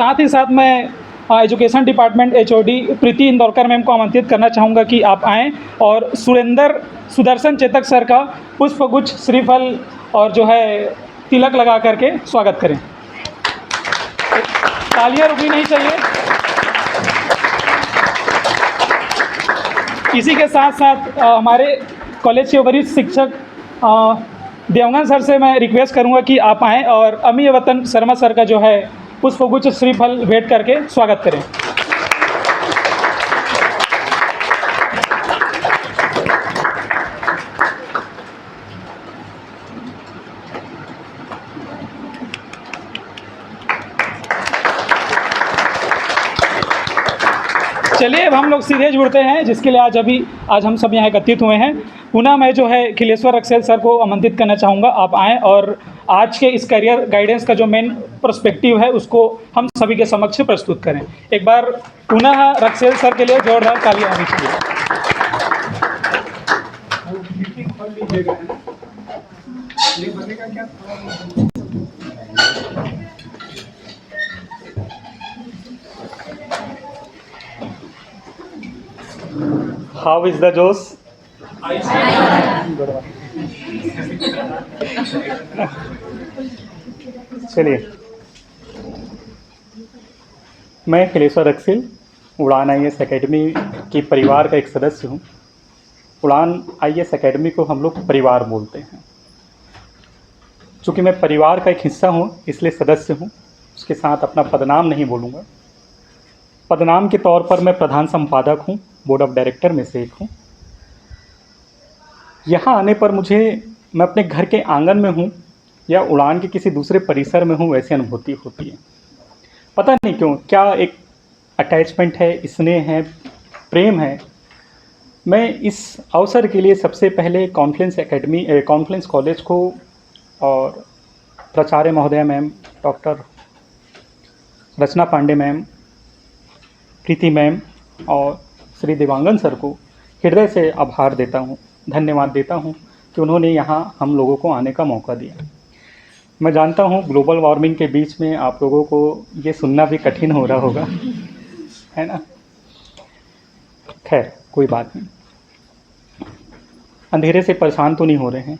साथ ही साथ मैं एजुकेशन डिपार्टमेंट एचओडी प्रीति इंदौरकर मैम को आमंत्रित करना चाहूँगा कि आप आएँ और सुदर्शन चेतक सर का पुष्पगुच्छ, श्रीफल और जो है तिलक लगा करके स्वागत करें। तालियां रुकनी नहीं चाहिए। इसी के साथ साथ हमारे कॉलेज के वरिष्ठ शिक्षक देवगन सर से मैं रिक्वेस्ट करूंगा कि आप आएँ और अमीय वतन शर्मा सर का जो है पुष्पगुच्छ श्रीफल भेंट करके स्वागत करें। चलिए अब हम लोग सीधे जुड़ते हैं, जिसके लिए आज हम सब यहाँ एकत्रित हुए हैं। पुनः मैं जो है खिलेश्वर रक्सेल सर को आमंत्रित करना चाहूँगा, आप आएँ और आज के इस करियर गाइडेंस का जो मेन पर्सपेक्टिव है उसको हम सभी के समक्ष प्रस्तुत करें। एक बार पुनः रक्सेल सर के लिए जोरदार तालियां होनी चाहिए। How is the Josh? चलिए, मैं खिलेश्वर रक्सेल उड़ान IAS एकेडमी के परिवार का एक सदस्य हूँ। उड़ान IAS एकेडमी को हम लोग परिवार बोलते हैं। चूँकि मैं परिवार का एक हिस्सा हूँ इसलिए सदस्य हूँ, उसके साथ अपना पदनाम नहीं बोलूँगा। पदनाम के तौर पर मैं प्रधान संपादक हूँ, बोर्ड ऑफ डायरेक्टर में से एक हूँ। यहाँ आने पर मैं अपने घर के आंगन में हूँ या उड़ान के किसी दूसरे परिसर में हूँ वैसी अनुभूति होती है। पता नहीं क्यों, क्या एक अटैचमेंट है, स्नेह है, प्रेम है। मैं इस अवसर के लिए सबसे पहले कॉन्फ्रेंस कॉलेज को और प्राचार्य महोदय मैम, डॉक्टर रचना पांडे मैम, प्रीति मैम और श्री देवांगन सर को हृदय से आभार देता हूँ, धन्यवाद देता हूँ कि उन्होंने यहाँ हम लोगों को आने का मौका दिया। मैं जानता हूँ ग्लोबल वार्मिंग के बीच में आप लोगों को ये सुनना भी कठिन हो रहा होगा, है ना। खैर कोई बात नहीं। अंधेरे से परेशान तो नहीं हो रहे हैं?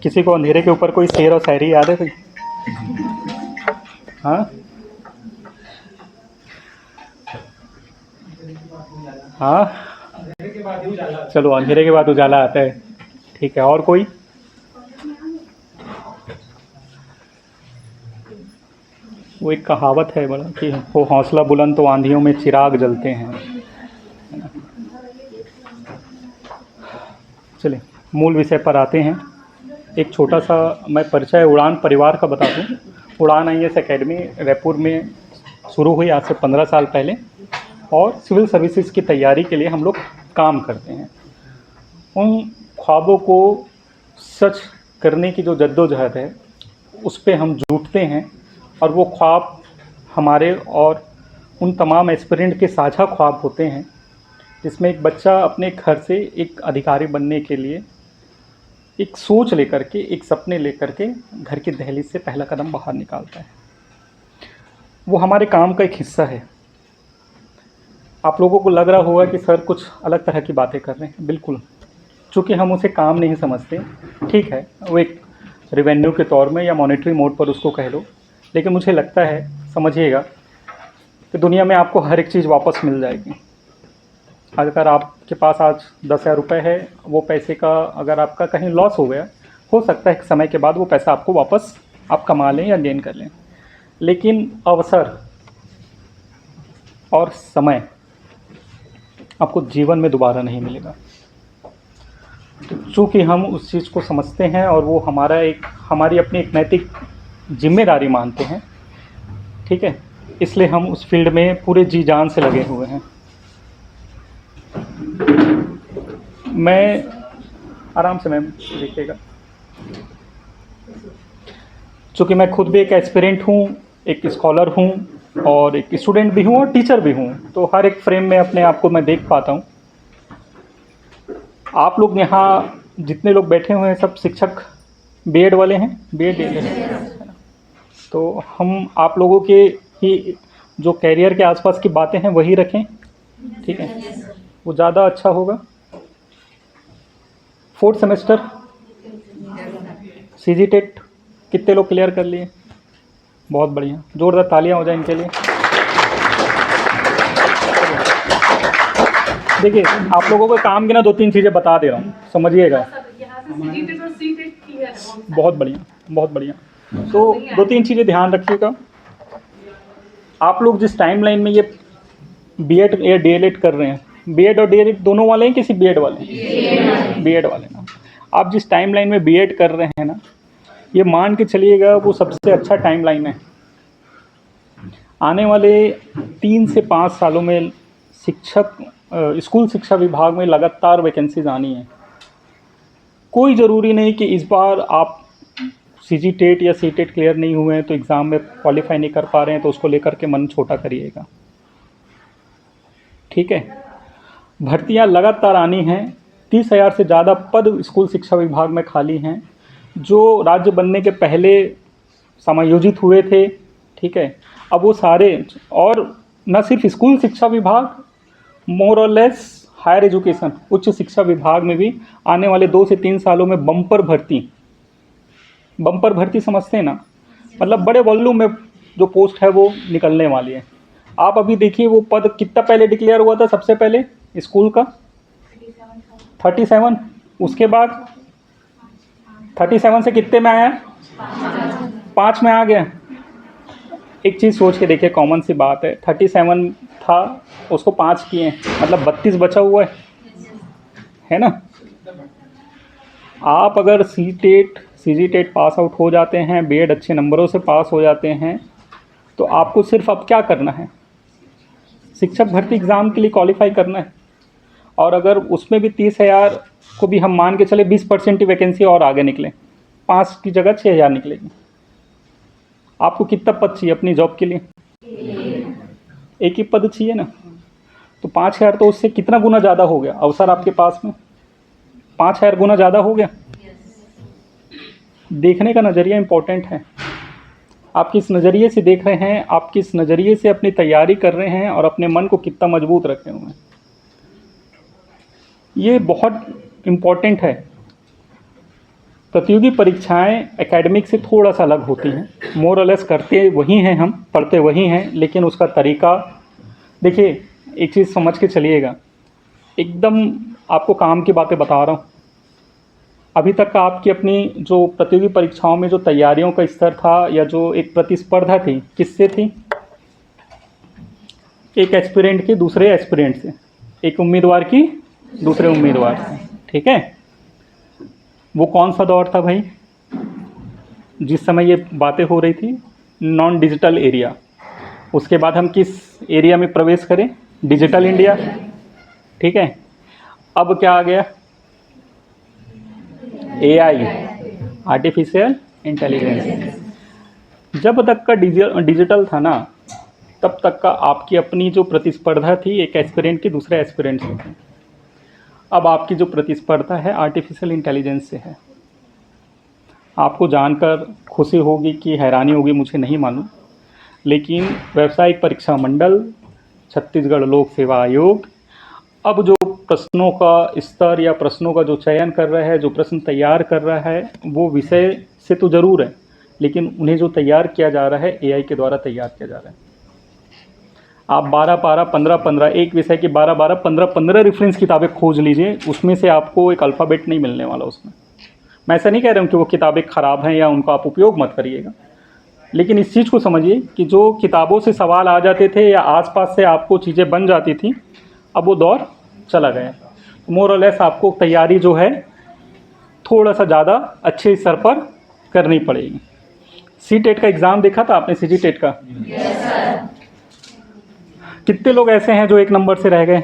किसी को अंधेरे के ऊपर कोई शेर और शायरी याद है कोई? हाँ हाँ, चलो अंधेरे के बाद उजाला आता है, ठीक है। और कोई? वो एक कहावत है बड़ा कि वो हौसला बुलंद तो आंधियों में चिराग जलते हैं। चलिए मूल विषय पर आते हैं। एक छोटा सा मैं परिचय उड़ान परिवार का बता दूं। उड़ान IAS एकेडमी रायपुर में शुरू हुई आज से 15 साल पहले और सिविल सर्विसेज की तैयारी के लिए हम लोग काम करते हैं। उन ख्वाबों को सच करने की जो जद्दोजहद है उस पे हम जुटते हैं और वो ख्वाब हमारे और उन तमाम एस्पिरेंट के साझा ख्वाब होते हैं, जिसमें एक बच्चा अपने घर से एक अधिकारी बनने के लिए एक सोच लेकर के, एक सपने लेकर के घर की दहलीज से पहला कदम बाहर निकालता है। वो हमारे काम का एक हिस्सा है। आप लोगों को लग रहा होगा कि सर कुछ अलग तरह की बातें कर रहे हैं। बिल्कुल, चूँकि हम उसे काम नहीं समझते, ठीक है, वो एक रेवेन्यू के तौर में या मॉनेटरी मोड पर उसको कह लो, लेकिन मुझे लगता है, समझिएगा, कि दुनिया में आपको हर एक चीज़ वापस मिल जाएगी। अगर आपके पास आज 10,000 रुपये है, वो पैसे का अगर आपका कहीं लॉस हो गया, हो सकता है कि समय के बाद वो पैसा आपको वापस आप कमा लें या गेन कर लें, लेकिन अवसर और समय आपको जीवन में दोबारा नहीं मिलेगा। चूँकि हम उस चीज़ को समझते हैं और वो हमारी अपनी एक नैतिक जिम्मेदारी मानते हैं, ठीक है, इसलिए हम उस फील्ड में पूरे जी जान से लगे हुए हैं। मैं आराम से मैम देखिएगा, चूँकि मैं खुद भी एक एस्पिरेंट हूँ, एक स्कॉलर हूँ और एक स्टूडेंट भी हूँ और टीचर भी हूँ, तो हर एक फ्रेम में अपने आप को मैं देख पाता हूँ। आप लोग यहाँ जितने लोग बैठे हुए हैं सब शिक्षक बीएड वाले हैं, बीएड तो हम आप लोगों के ही जो कैरियर के आसपास की बातें हैं वही रखें, ठीक है, वो ज़्यादा अच्छा होगा। 4th सेमेस्टर सीजी टेट कितने लोग क्लियर कर लिए? बहुत बढ़िया, जोरदार तालियां हो जाए इनके लिए। देखिए आप लोगों को काम की ना 2-3 चीज़ें बता दे रहा हूँ, समझिएगा। बहुत बढ़िया, बहुत बढ़िया। तो 2-3 चीज़ें ध्यान रखिएगा। आप लोग जिस टाइमलाइन में ये बीएड या डीएलएड कर रहे हैं, बीएड और डीएलएड दोनों वाले हैं, किसी बीएड वाले? बीएड वाले ना। आप जिस टाइमलाइन में बीएड कर रहे हैं ना, ये मान के चलिएगा वो सबसे अच्छा टाइमलाइन है। आने वाले 3 से 5 सालों में शिक्षक स्कूल शिक्षा विभाग में लगातार वैकेंसीज आनी है। कोई ज़रूरी नहीं कि इस बार आप सीजी टेट या सी टेट क्लियर नहीं हुए हैं तो एग्ज़ाम में क्वालिफाई नहीं कर पा रहे हैं तो उसको लेकर के मन छोटा करिएगा, ठीक है। भर्तियां लगातार आनी हैं। 30,000 से ज़्यादा पद स्कूल शिक्षा विभाग में खाली हैं जो राज्य बनने के पहले समायोजित हुए थे, ठीक है। अब वो सारे, और न सिर्फ स्कूल शिक्षा विभाग, मोर और लेस हायर एजुकेशन उच्च शिक्षा विभाग में भी आने वाले 2 से 3 सालों में बम्पर भर्ती समझते हैं ना, मतलब बड़े वॉल्यूम में जो पोस्ट है वो निकलने वाली है। आप अभी देखिए वो पद कितना पहले डिक्लेयर हुआ था, सबसे पहले स्कूल का 37, उसके बाद 37 से कितने में आया? 5 में आ गया। एक चीज़ सोच के देखिए, कॉमन सी बात है, 37 था उसको 5 किए, मतलब 32 बचा हुआ है ना। आप अगर C TET CG TET pass out हो जाते हैं, बीएड अच्छे नंबरों से पास हो जाते हैं, तो आपको सिर्फ अब क्या करना है, शिक्षक भर्ती एग्ज़ाम के लिए क्वालिफाई करना है। और अगर उसमें भी 30,000 को भी हम मान के चले 20% की वैकेंसी और आगे निकले, 5 की जगह 6,000 निकलेगी। आपको कितना पद चाहिए अपनी जॉब के लिए? एक ही पद चाहिए ना, तो 5,000 तो उससे कितना गुना ज़्यादा हो गया अवसर आपके पास में, 5,000 गुना ज़्यादा हो गया। देखने का नज़रिया इम्पोर्टेंट है। आप किस नज़रिए से देख रहे हैं, आप किस नज़रिए से अपनी तैयारी कर रहे हैं और अपने मन को कितना मजबूत रखे हुए हैं, ये बहुत इम्पोर्टेंट है। प्रतियोगी परीक्षाएं एकेडमिक से थोड़ा सा अलग होती हैं, मोर और लेस करते वही हैं, हम पढ़ते वही हैं, लेकिन उसका तरीका देखिए। एक चीज़ समझ के चलिएगा, एकदम आपको काम की बातें बता रहा हूँ। अभी तक का आपकी अपनी जो प्रतियोगी परीक्षाओं में जो तैयारियों का स्तर था या जो एक प्रतिस्पर्धा थी, किससे थी? एक एस्पिरेंट की दूसरे एस्पिरेंट से, एक उम्मीदवार की दूसरे उम्मीदवार से, ठीक है। वो कौन सा दौर था भाई जिस समय ये बातें हो रही थी? Non digital area. उसके बाद हम किस एरिया में प्रवेश करें? डिजिटल इंडिया, ठीक है। अब क्या आ गया? AI, artificial intelligence. जब तक का डिजिटल था ना, तब तक का आपकी अपनी जो प्रतिस्पर्धा थी एक एस्पिरेंट की दूसरे एस्पिरेंट से थी। अब आपकी जो प्रतिस्पर्धा है आर्टिफिशियल इंटेलिजेंस से है। आपको जानकर खुशी होगी कि हैरानी होगी, मुझे नहीं मालूम, लेकिन व्यावसायिक परीक्षा मंडल, छत्तीसगढ़ लोक सेवा आयोग अब जो प्रश्नों का स्तर या प्रश्नों का जो चयन कर रहा है, जो प्रश्न तैयार कर रहा है, वो विषय से तो ज़रूर है, लेकिन उन्हें जो तैयार किया जा रहा है एआई के द्वारा तैयार किया जा रहा है। आप 12-12, 15-15, एक विषय की 12-12, 15-15 रेफरेंस किताबें खोज लीजिए, उसमें से आपको एक अल्फ़ाबेट नहीं मिलने वाला उसमें। मैं ऐसा नहीं कह रहा हूँ कि वो किताबें ख़राब हैं या उनका आप उपयोग मत करिएगा, लेकिन इस चीज़ को समझिए कि जो किताबों से सवाल आ जाते थे या आसपास से आपको चीज़ें बन जाती थी, अब वो दौर चला गया। मोर और लेस आपको तैयारी जो है थोड़ा सा ज़्यादा अच्छे स्तर पर करनी पड़ेगी। सी टेट का एग्ज़ाम देखा था आपने? सीजी टेट का? Yes sir. कितने लोग ऐसे हैं जो 1 नंबर से रह गए?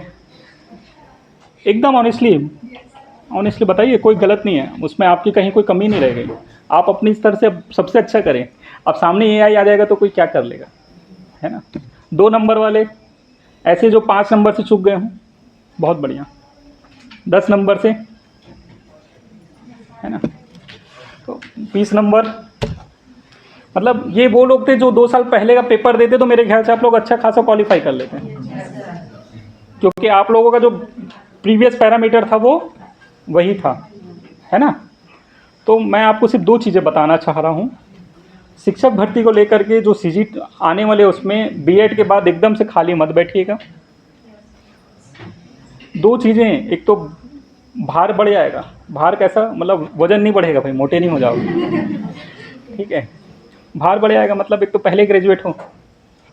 एकदम ऑनेस्टली बताइए, कोई गलत नहीं है उसमें, आपकी कहीं कोई कमी नहीं रह गई। आप अपनी स्तर से सबसे अच्छा करें। अब सामने एआई आ जाएगा तो कोई क्या कर लेगा, है ना। 2 नंबर वाले ऐसे जो 5 नंबर से चूक गए हों, बहुत बढ़िया। 10 नंबर से, है ना, तो 20 नंबर, मतलब ये वो लोग थे जो 2 साल पहले का पेपर देते तो मेरे ख्याल से आप लोग अच्छा खासा क्वालिफाई कर लेते हैं, क्योंकि आप लोगों का जो प्रीवियस पैरामीटर था वो वही था, है ना। तो मैं आपको सिर्फ 2 चीज़ें बताना चाह रहा हूँ। शिक्षक भर्ती को लेकर के जो सीजी आने वाले उसमें बीएड के बाद एकदम से खाली मत बैठिएगा। 2 चीज़ें, एक तो भार बढ़ जाएगा। भार कैसा, मतलब वजन नहीं बढ़ेगा भाई, मोटे नहीं हो जाओगे, ठीक है। भार बढ़ जाएगा मतलब एक तो पहले ग्रेजुएट हो,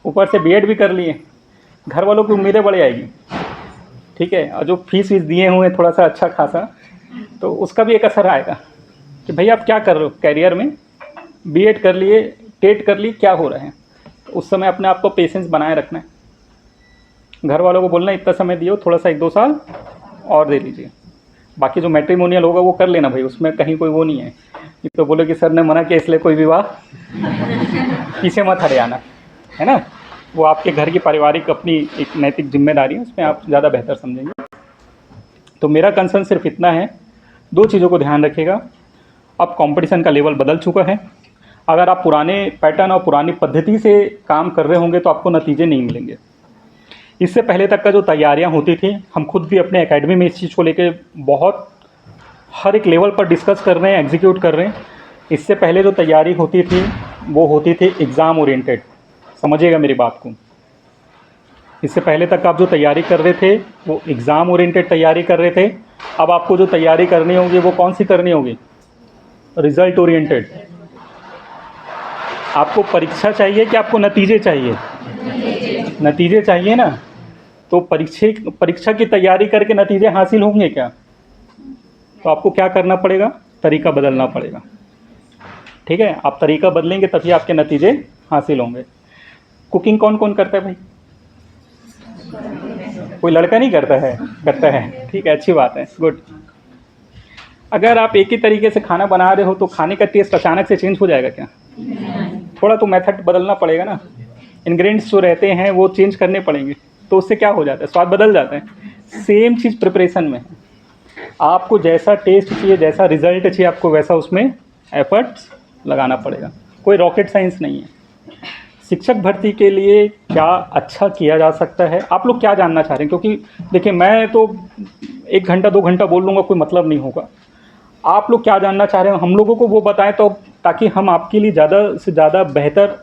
ऊपर से बीएड भी कर लिए, घर वालों की उम्मीदें बढ़ जाएगी, ठीक है। और जो फीस दिए हुए थोड़ा सा अच्छा खासा, तो उसका भी एक असर आएगा कि भाई आप क्या कर रहे हो कैरियर में, बीएड कर लिए, टेट कर लिए, क्या हो रहा है। तो उस समय अपने आप को पेशेंस बनाए रखना है। घर वालों को बोलना इतना समय दियो, थोड़ा सा 1-2 साल और दे लीजिए। बाकी जो मैट्रिमोनियल होगा वो कर लेना भाई, उसमें कहीं कोई वो नहीं है। ये तो बोलो कि सर ने मना किया इसलिए कोई विवाह पीछे मत हट जाना, है ना। वो आपके घर की पारिवारिक अपनी एक नैतिक जिम्मेदारी है, उसमें आप ज़्यादा बेहतर समझेंगे। तो मेरा कंसर्न सिर्फ इतना है, 2 चीज़ों को ध्यान रखिएगा। अब कंपटीशन का लेवल बदल चुका है। अगर आप पुराने पैटर्न और पुरानी पद्धति से काम कर रहे होंगे तो आपको नतीजे नहीं मिलेंगे। इससे पहले तक का जो तैयारियां होती थी, हम खुद भी अपने एकेडमी में इस चीज़ को लेके बहुत हर एक लेवल पर डिस्कस कर रहे हैं, एग्जीक्यूट कर रहे हैं। इससे पहले जो तैयारी होती थी वो होती थी एग्ज़ाम ओरिएंटेड, समझिएगा मेरी बात को। इससे पहले तक आप जो तैयारी कर रहे थे वो एग्ज़ाम ओरिएंटेड तैयारी कर रहे थे। अब आपको जो तैयारी करनी होगी वो कौन सी करनी होगी, रिजल्ट ओरिएंटेड। आपको परीक्षा चाहिए कि आपको नतीजे चाहिए, नतीजे चाहिए ना। तो परीक्षा की तैयारी करके नतीजे हासिल होंगे क्या, तो आपको क्या करना पड़ेगा, तरीका बदलना पड़ेगा, ठीक है। आप तरीका बदलेंगे तभी आपके नतीजे हासिल होंगे। कुकिंग कौन कौन करता है भाई, कोई लड़का नहीं करता है, करता है, ठीक है, अच्छी बात है, गुड। अगर आप एक ही तरीके से खाना बना रहे हो तो खाने का टेस्ट अचानक से चेंज हो जाएगा क्या, थोड़ा तो मेथड बदलना पड़ेगा ना। इंग्रेडिएंट्स जो रहते हैं वो चेंज करने पड़ेंगे, तो उससे क्या हो जाता है, स्वाद बदल जाता है। सेम चीज़ प्रिपरेशन में है, आपको जैसा टेस्ट चाहिए, जैसा रिजल्ट चाहिए, आपको वैसा उसमें एफर्ट्स लगाना पड़ेगा। कोई रॉकेट साइंस नहीं है। शिक्षक भर्ती के लिए क्या अच्छा किया जा सकता है, आप लोग क्या जानना चाह रहे हैं, क्योंकि देखिए मैं तो 1 घंटा 2 घंटा बोल लूँगा, कोई मतलब नहीं होगा। आप लोग क्या जानना चाह रहे हैं हम लोगों को वो बताएं, तो ताकि हम आपके लिए ज़्यादा से ज़्यादा बेहतर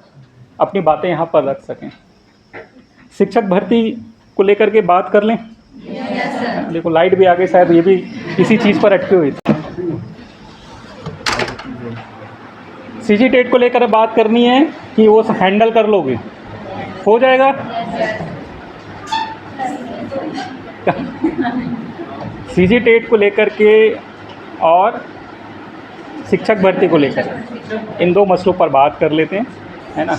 अपनी बातें यहाँ पर रख सकें। शिक्षक भर्ती को लेकर के बात कर लें। देखो लाइट भी आ गई, शायद ये भी इसी चीज़ पर अटकी हुई थी। सीजी टेट को लेकर बात करनी है कि वो हैंडल कर लोगे, हो जाएगा। सीजी टेट को लेकर के और शिक्षक भर्ती को लेकर इन 2 मसलों पर बात कर लेते हैं, है ना।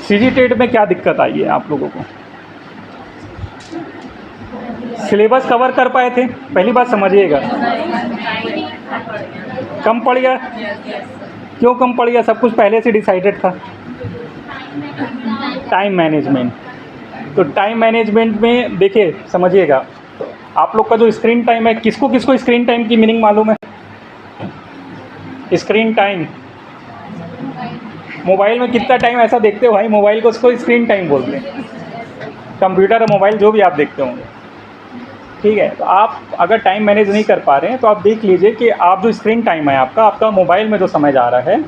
सीजी टेट में क्या दिक्कत आई है आप लोगों को, सिलेबस कवर कर पाए थे, पहली बात समझिएगा। कम पड़ गया, क्यों कम पड़ गया, सब कुछ पहले से डिसाइडेड था। टाइम मैनेजमेंट, तो टाइम मैनेजमेंट में देखिए समझिएगा, आप लोग का जो स्क्रीन टाइम है, किसको किसको स्क्रीन टाइम की मीनिंग मालूम है। स्क्रीन टाइम, मोबाइल में कितना टाइम ऐसा देखते हो भाई, मोबाइल को उसको स्क्रीन टाइम बोलते हैं। कंप्यूटर और मोबाइल जो भी आप देखते होंगे, ठीक है। तो आप अगर टाइम मैनेज नहीं कर पा रहे हैं तो आप देख लीजिए कि आप जो स्क्रीन टाइम है आपका मोबाइल में जो समय जा रहा है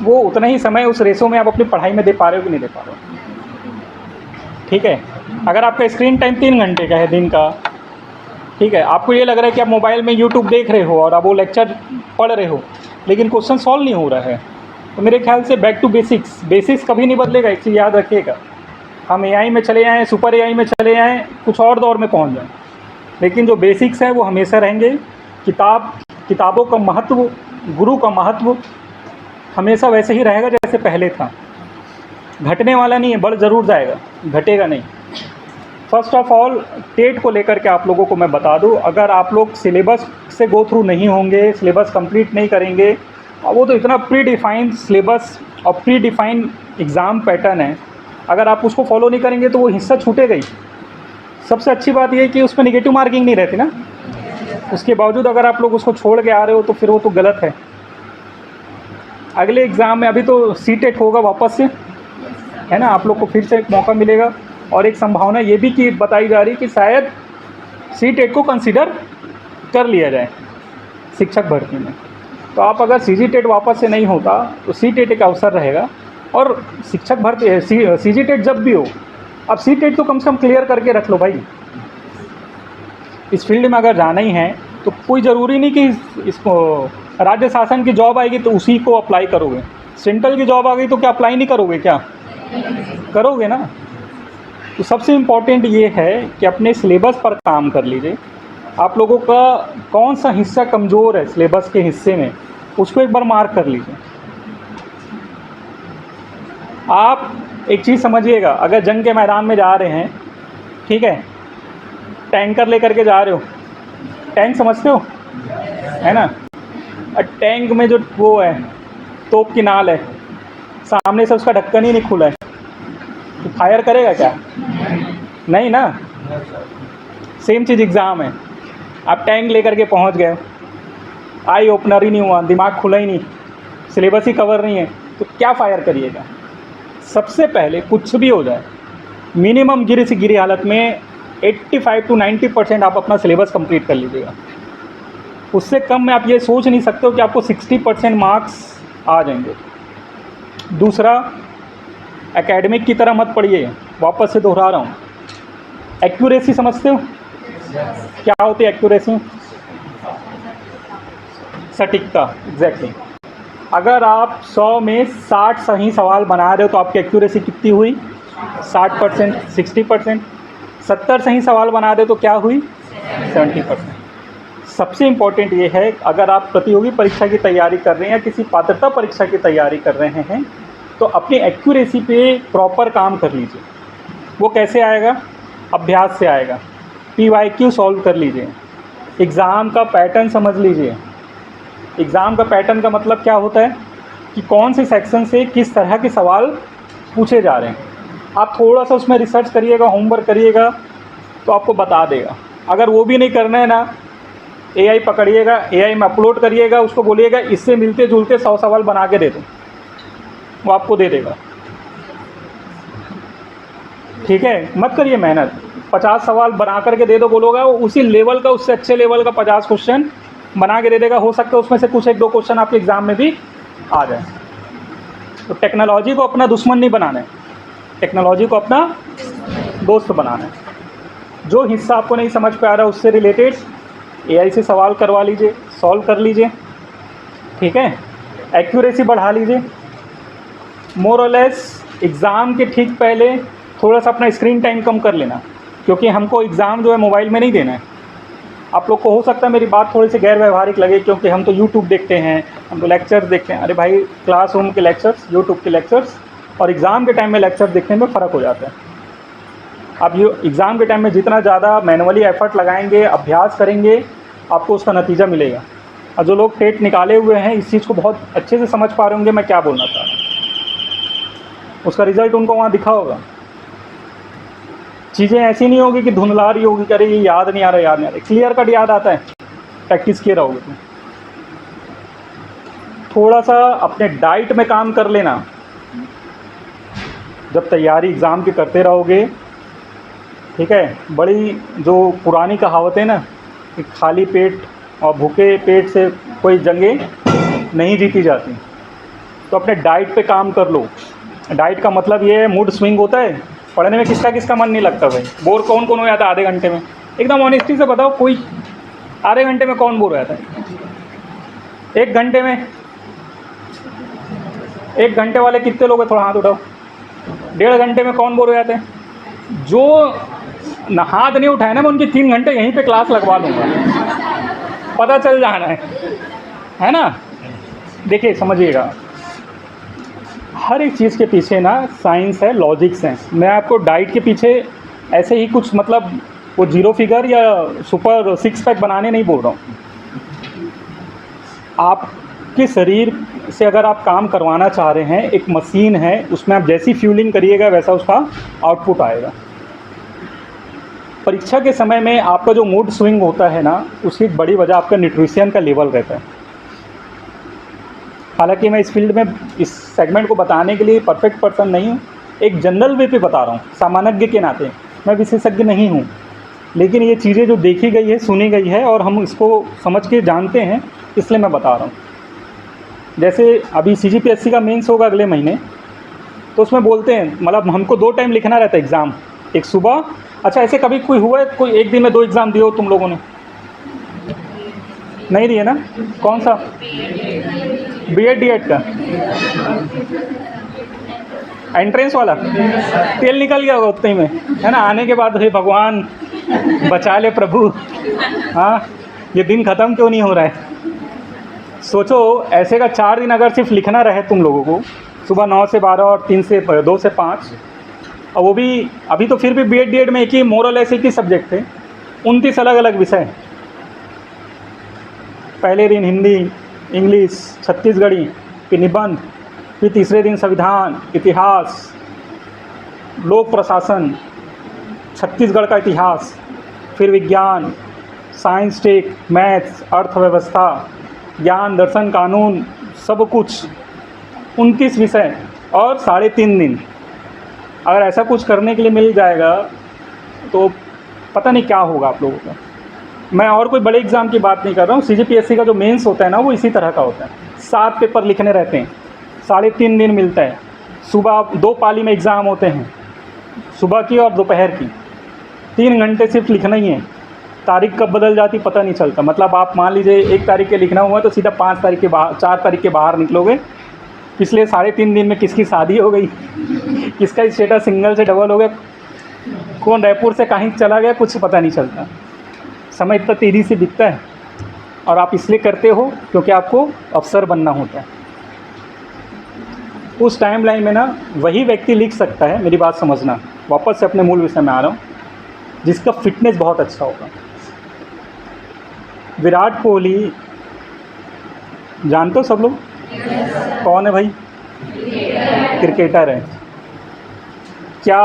वो उतना ही समय उस रेशो में आप अपनी पढ़ाई में दे पा रहे हो कि नहीं दे पा रहे हो, ठीक है। अगर आपका स्क्रीन टाइम 3 घंटे का है दिन का, ठीक है, आपको ये लग रहा है कि आप मोबाइल में यूट्यूब देख रहे हो और आप वो लेक्चर पढ़ रहे हो, लेकिन क्वेश्चन सॉल्व नहीं हो रहा है, तो मेरे ख्याल से बैक टू बेसिक्स कभी नहीं बदलेगा। एक चीज़ याद रखिएगा, हम एआई में चले आएँ, सुपर एआई में चले आएँ, कुछ और दौर में पहुंच जाएं, लेकिन जो बेसिक्स है वो हमेशा रहेंगे। किताबों का महत्व, गुरु का महत्व हमेशा वैसे ही रहेगा जैसे पहले था, घटने वाला नहीं है, बढ़ ज़रूर जाएगा, घटेगा नहीं। फर्स्ट ऑफ ऑल टेट को लेकर के आप लोगों को मैं बता दूं, अगर आप लोग सिलेबस से गो थ्रू नहीं होंगे, सिलेबस कंप्लीट नहीं करेंगे, और वो तो इतना प्री डिफाइंड सिलेबस और प्री डिफाइंड एग्ज़ाम पैटर्न है, अगर आप उसको फॉलो नहीं करेंगे तो वो हिस्सा छूटेगा ही। सबसे अच्छी बात ये है कि उसमें नेगेटिव मार्किंग नहीं रहती ना, उसके बावजूद अगर आप लोग उसको छोड़ के आ रहे हो तो फिर वो तो गलत है। अगले एग्ज़ाम में अभी तो सीटेट होगा वापस से, है ना, आप लोग को फिर से एक मौका मिलेगा। और एक संभावना ये भी कि बताई जा रही कि शायद सीटेट को कंसीडर कर लिया जाए शिक्षक भर्ती में। तो आप अगर सीजीटेट वापस से नहीं होता तो सीटेट एक अवसर रहेगा। और शिक्षक भर्ती सीजीटेट जब भी हो, अब सीटेट तो कम से कम क्लियर करके रख लो भाई। इस फील्ड में अगर जाना ही है तो कोई ज़रूरी नहीं कि इसको राज्य शासन की जॉब आएगी तो उसी को अप्लाई करोगे। सेंट्रल की जॉब आ गई तो क्या अप्लाई नहीं करोगे? क्या करोगे ना। तो सबसे इम्पॉर्टेंट ये है कि अपने सिलेबस पर काम कर लीजिए। आप लोगों का कौन सा हिस्सा कमज़ोर है सिलेबस के हिस्से में, उसको एक बार मार्क कर लीजिए। आप एक चीज़ समझिएगा, अगर जंग के मैदान में जा रहे हैं, ठीक है, टैंकर लेकर के जा रहे हो, टैंक समझते हो, है ना, टैंक में जो वो है तोप की नाल है, सामने से उसका ढक्कन ही नहीं खुला है, तो फायर करेगा क्या? नहीं ना। सेम चीज़ एग्ज़ाम है। आप टैंक लेकर के पहुंच गए, आई ओपनर ही नहीं हुआ, दिमाग खुला ही नहीं, सिलेबस ही कवर नहीं है, तो क्या फायर करिएगा? सबसे पहले कुछ भी हो जाए, मिनिमम गिरी से गिरी हालत में 85 to 90% आप अपना सिलेबस कंप्लीट कर लीजिएगा। उससे कम में आप ये सोच नहीं सकते हो कि आपको 60% मार्क्स आ जाएंगे। दूसरा, एकेडमिक की तरह मत पढ़िए, वापस से दोहरा रहा हूँ। एक्यूरेसी समझते हो? क्या होती है एक्यूरेसी? सटीकता, एग्जैक्टली। अगर आप 100 में 60 सही सवाल बना रहे हो तो आपकी एक्यूरेसी कितनी हुई? 60%, 60%। 70 सही सवाल बना रहे हो तो क्या हुई? 70%। सबसे इम्पॉर्टेंट ये है, अगर आप प्रतियोगी परीक्षा की तैयारी कर रहे हैं या किसी पात्रता परीक्षा की तैयारी कर रहे हैं तो अपनी एक्यूरेसी पे प्रॉपर काम कर लीजिए। वो कैसे आएगा? अभ्यास से आएगा। PYQ सॉल्व कर लीजिए, एग्ज़ाम का पैटर्न समझ लीजिए। एग्ज़ाम का पैटर्न का मतलब क्या होता है कि कौन से सेक्शन से किस तरह के सवाल पूछे जा रहे हैं। आप थोड़ा सा उसमें रिसर्च करिएगा, होमवर्क करिएगा तो आपको बता देगा। अगर वो भी नहीं करना है ना, AI पकड़िएगा, AI में अपलोड करिएगा, उसको बोलिएगा इससे मिलते जुलते 100 सवाल बना के दे दो, वो आपको दे देगा। ठीक है, मत करिए मेहनत, 50 सवाल बना करके दे दो बोलोगा, वो उसी लेवल का, उससे अच्छे लेवल का 50 क्वेश्चन बना के दे देगा। हो सकता है उसमें से कुछ एक दो क्वेश्चन आपके एग्ज़ाम में भी आ जाए। तो टेक्नोलॉजी को अपना दुश्मन नहीं बनाना है, टेक्नोलॉजी को अपना दोस्त बनाना है। जो हिस्सा आपको नहीं समझ पे आ रहा उससे रिलेटेड AI से सवाल करवा लीजिए, सॉल्व कर लीजिए, ठीक है। एक्यूरेसी बढ़ा लीजिए। मोर और लेस एग्ज़ाम के ठीक पहले थोड़ा सा अपना स्क्रीन टाइम कम कर लेना, क्योंकि हमको एग्ज़ाम जो है मोबाइल में नहीं देना है। आप लोग को हो सकता है मेरी बात थोड़ी सी गैर व्यवहारिक लगे, क्योंकि हम तो यूट्यूब देखते हैं, हम तो लेक्चर्स देखते हैं। अरे भाई, क्लासरूम के लेक्चर्स, यूट्यूब के लेक्चर्स और एग्ज़ाम के टाइम में लेक्चर देखने में फ़र्क हो जाता है। आप ये एग्ज़ाम के टाइम में जितना ज़्यादा मैनुअली एफर्ट लगाएंगे, अभ्यास करेंगे, आपको उसका नतीजा मिलेगा। और जो लोग टेट निकाले हुए हैं इस चीज़ को बहुत अच्छे से समझ पा रहे होंगे मैं क्या बोलना चाह रहा हूँ। उसका रिज़ल्ट उनको वहाँ दिखा होगा। चीज़ें ऐसी नहीं होगी कि धुंधला रही होगी, अरे ये याद नहीं आ रहा, याद नहीं आ रहा। क्लियर कट याद आता है, प्रैक्टिस किए रहोगे तो। थोड़ा सा अपने डाइट में काम कर लेना। जब तैयारी एग्ज़ाम की करते रहोगे, ठीक है, बड़ी जो पुरानी कहावतें ना कि खाली पेट और भूखे पेट से कोई जंगें नहीं जीती जाती, तो अपने डाइट पे काम कर लो। डाइट का मतलब ये है, मूड स्विंग होता है, पढ़ने में किसका किसका मन नहीं लगता भाई। बोर कौन कौन हो जाता है आधे घंटे में? एकदम ऑनेस्टी से बताओ, कोई आधे घंटे में कौन बोर हो जाता है? 1 घंटे में? 1 घंटे वाले कितने लोग हैं? थोड़ा हाथ उठाओ। 1.5 घंटे में कौन बोर हो जाते हैं? जो हाथ नहीं उठाए ना, मैं उनकी 3 घंटे यहीं पे क्लास लगवा दूंगा, पता चल जाना है ना। देखिए, समझिएगा, हर एक चीज़ के पीछे ना साइंस है, लॉजिक्स हैं। मैं आपको डाइट के पीछे ऐसे ही कुछ मतलब वो 0 फिगर या सुपर 6 पैक बनाने नहीं बोल रहा हूँ। आपके शरीर से अगर आप काम करवाना चाह रहे हैं, एक मशीन है, उसमें आप जैसी फ्यूलिंग करिएगा वैसा उसका आउटपुट आएगा। परीक्षा के समय में आपका जो मूड स्विंग होता है ना, उसकी एक बड़ी वजह आपका न्यूट्रिशन का लेवल रहता है। हालांकि मैं इस फील्ड में इस सेगमेंट को बताने के लिए परफेक्ट पर्सन नहीं हूँ, एक जनरल वे पे बता रहा हूँ, सामान्यज्ञ के नाते। मैं विशेषज्ञ नहीं हूँ, लेकिन ये चीज़ें जो देखी गई है, सुनी गई है और हम इसको समझ के जानते हैं, इसलिए मैं बता रहा हूँ। जैसे अभी CGPSC का मेंस होगा अगले महीने, तो उसमें बोलते हैं मतलब हमको 2 टाइम लिखना रहता है एग्ज़ाम, एक सुबह। अच्छा, ऐसे कभी कोई हुआ है कोई एक दिन में 2 एग्ज़ाम दिए हो तुम लोगों ने? नहीं दिए ना? कौन सा? B.Ed D.Ed का एंट्रेंस वाला तेल निकल गया होगा उतने में, है ना? आने के बाद हे भगवान बचा ले प्रभु, हाँ ये दिन ख़त्म क्यों नहीं हो रहा है। सोचो ऐसे का 4 दिन अगर सिर्फ लिखना रहे तुम लोगों को, सुबह 9 से 12 और 2 से 5, और वो भी अभी तो फिर भी B.Ed D.Ed में एक ही मोरल ऐसे ही सब्जेक्ट थे, 29 अलग अलग विषय। पहले दिन हिंदी, इंग्लिश, छत्तीसगढ़ी, फिर निबंध, फिर तीसरे दिन संविधान, इतिहास, लोक प्रशासन, छत्तीसगढ़ का इतिहास, फिर विज्ञान, साइंस टेक, मैथ्स, अर्थव्यवस्था, ज्ञान, दर्शन, कानून, सब कुछ 29 विषय और 3.5 दिन। अगर ऐसा कुछ करने के लिए मिल जाएगा तो पता नहीं क्या होगा आप लोगों का। मैं और कोई बड़े एग्ज़ाम की बात नहीं कर रहा हूँ। CGPSC का जो मेंस होता है ना, वो इसी तरह का होता है। 7 पेपर लिखने रहते हैं, 3.5 दिन मिलता है। सुबह 2 पाली में एग्ज़ाम होते हैं, सुबह की और दोपहर की। 3 घंटे सिर्फ लिखना ही है। तारीख कब बदल जाती पता नहीं चलता। मतलब आप मान लीजिए 1 तारीख के लिखना हुआ तो सीधा 5 तारीख के बाहर, 4 तारीख के बाहर निकलोगे। पिछले 3.5 दिन में किसकी शादी हो गई, किसका स्टेटस सिंगल से डबल हो गया, कौन रायपुर से कहीं चला गया, कुछ पता नहीं चलता। समय इतना तेज़ी से बीतता है और आप इसलिए करते हो क्योंकि आपको अफसर बनना होता है। उस टाइमलाइन में ना वही व्यक्ति लिख सकता है, मेरी बात समझना, वापस से अपने मूल विषय में आ रहा हूँ, जिसका फिटनेस बहुत अच्छा होगा। विराट कोहली जानते हो सब लोग? कौन है भाई? क्रिकेटर है। क्या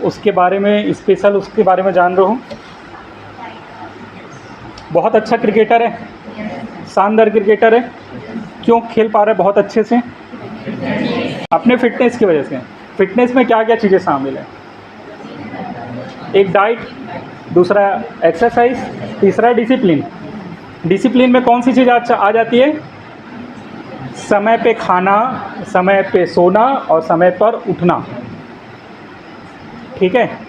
उसके बारे में स्पेशल उसके बारे में जान रहे हो? बहुत अच्छा क्रिकेटर है, शानदार क्रिकेटर है। क्यों खेल पा रहा है बहुत अच्छे से? अपने फिटनेस की वजह से। फिटनेस में क्या क्या चीज़ें शामिल है? एक डाइट, दूसरा एक्सरसाइज, तीसरा डिसिप्लिन। डिसिप्लिन में कौन सी चीज़ आ जाती है? समय पे खाना, समय पे सोना और समय पर उठना। ठीक है?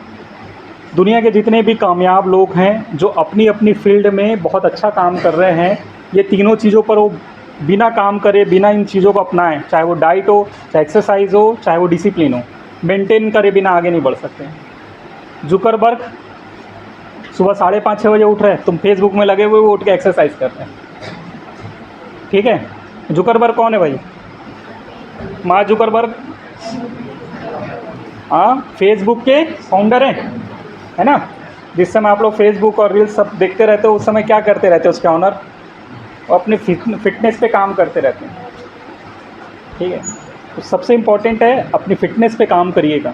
दुनिया के जितने भी कामयाब लोग हैं जो अपनी अपनी फील्ड में बहुत अच्छा काम कर रहे हैं, ये तीनों चीज़ों पर वो बिना काम करे, बिना इन चीज़ों को अपनाएं, चाहे वो डाइट हो, चाहे एक्सरसाइज हो, चाहे वो डिसिप्लिन हो, मेंटेन करे बिना आगे नहीं बढ़ सकते। जुकरबर्ग सुबह 5:30-6 बजे उठ रहे हैं, तुम फेसबुक में लगे हुए वो उठ के एक्सरसाइज कर रहे हैं। ठीक है? जुकरबर्ग कौन है भाई? मार्क जुकरबर्ग, हाँ, फेसबुक के फाउंडर हैं, है ना? जिस समय आप लोग फेसबुक और रील्स सब देखते रहते हो, उस समय क्या करते रहते हो उसके ऑनर? और अपने फिटनेस पे काम करते रहते हैं। ठीक है? तो सबसे इम्पोर्टेंट है अपनी फिटनेस पे काम करिएगा।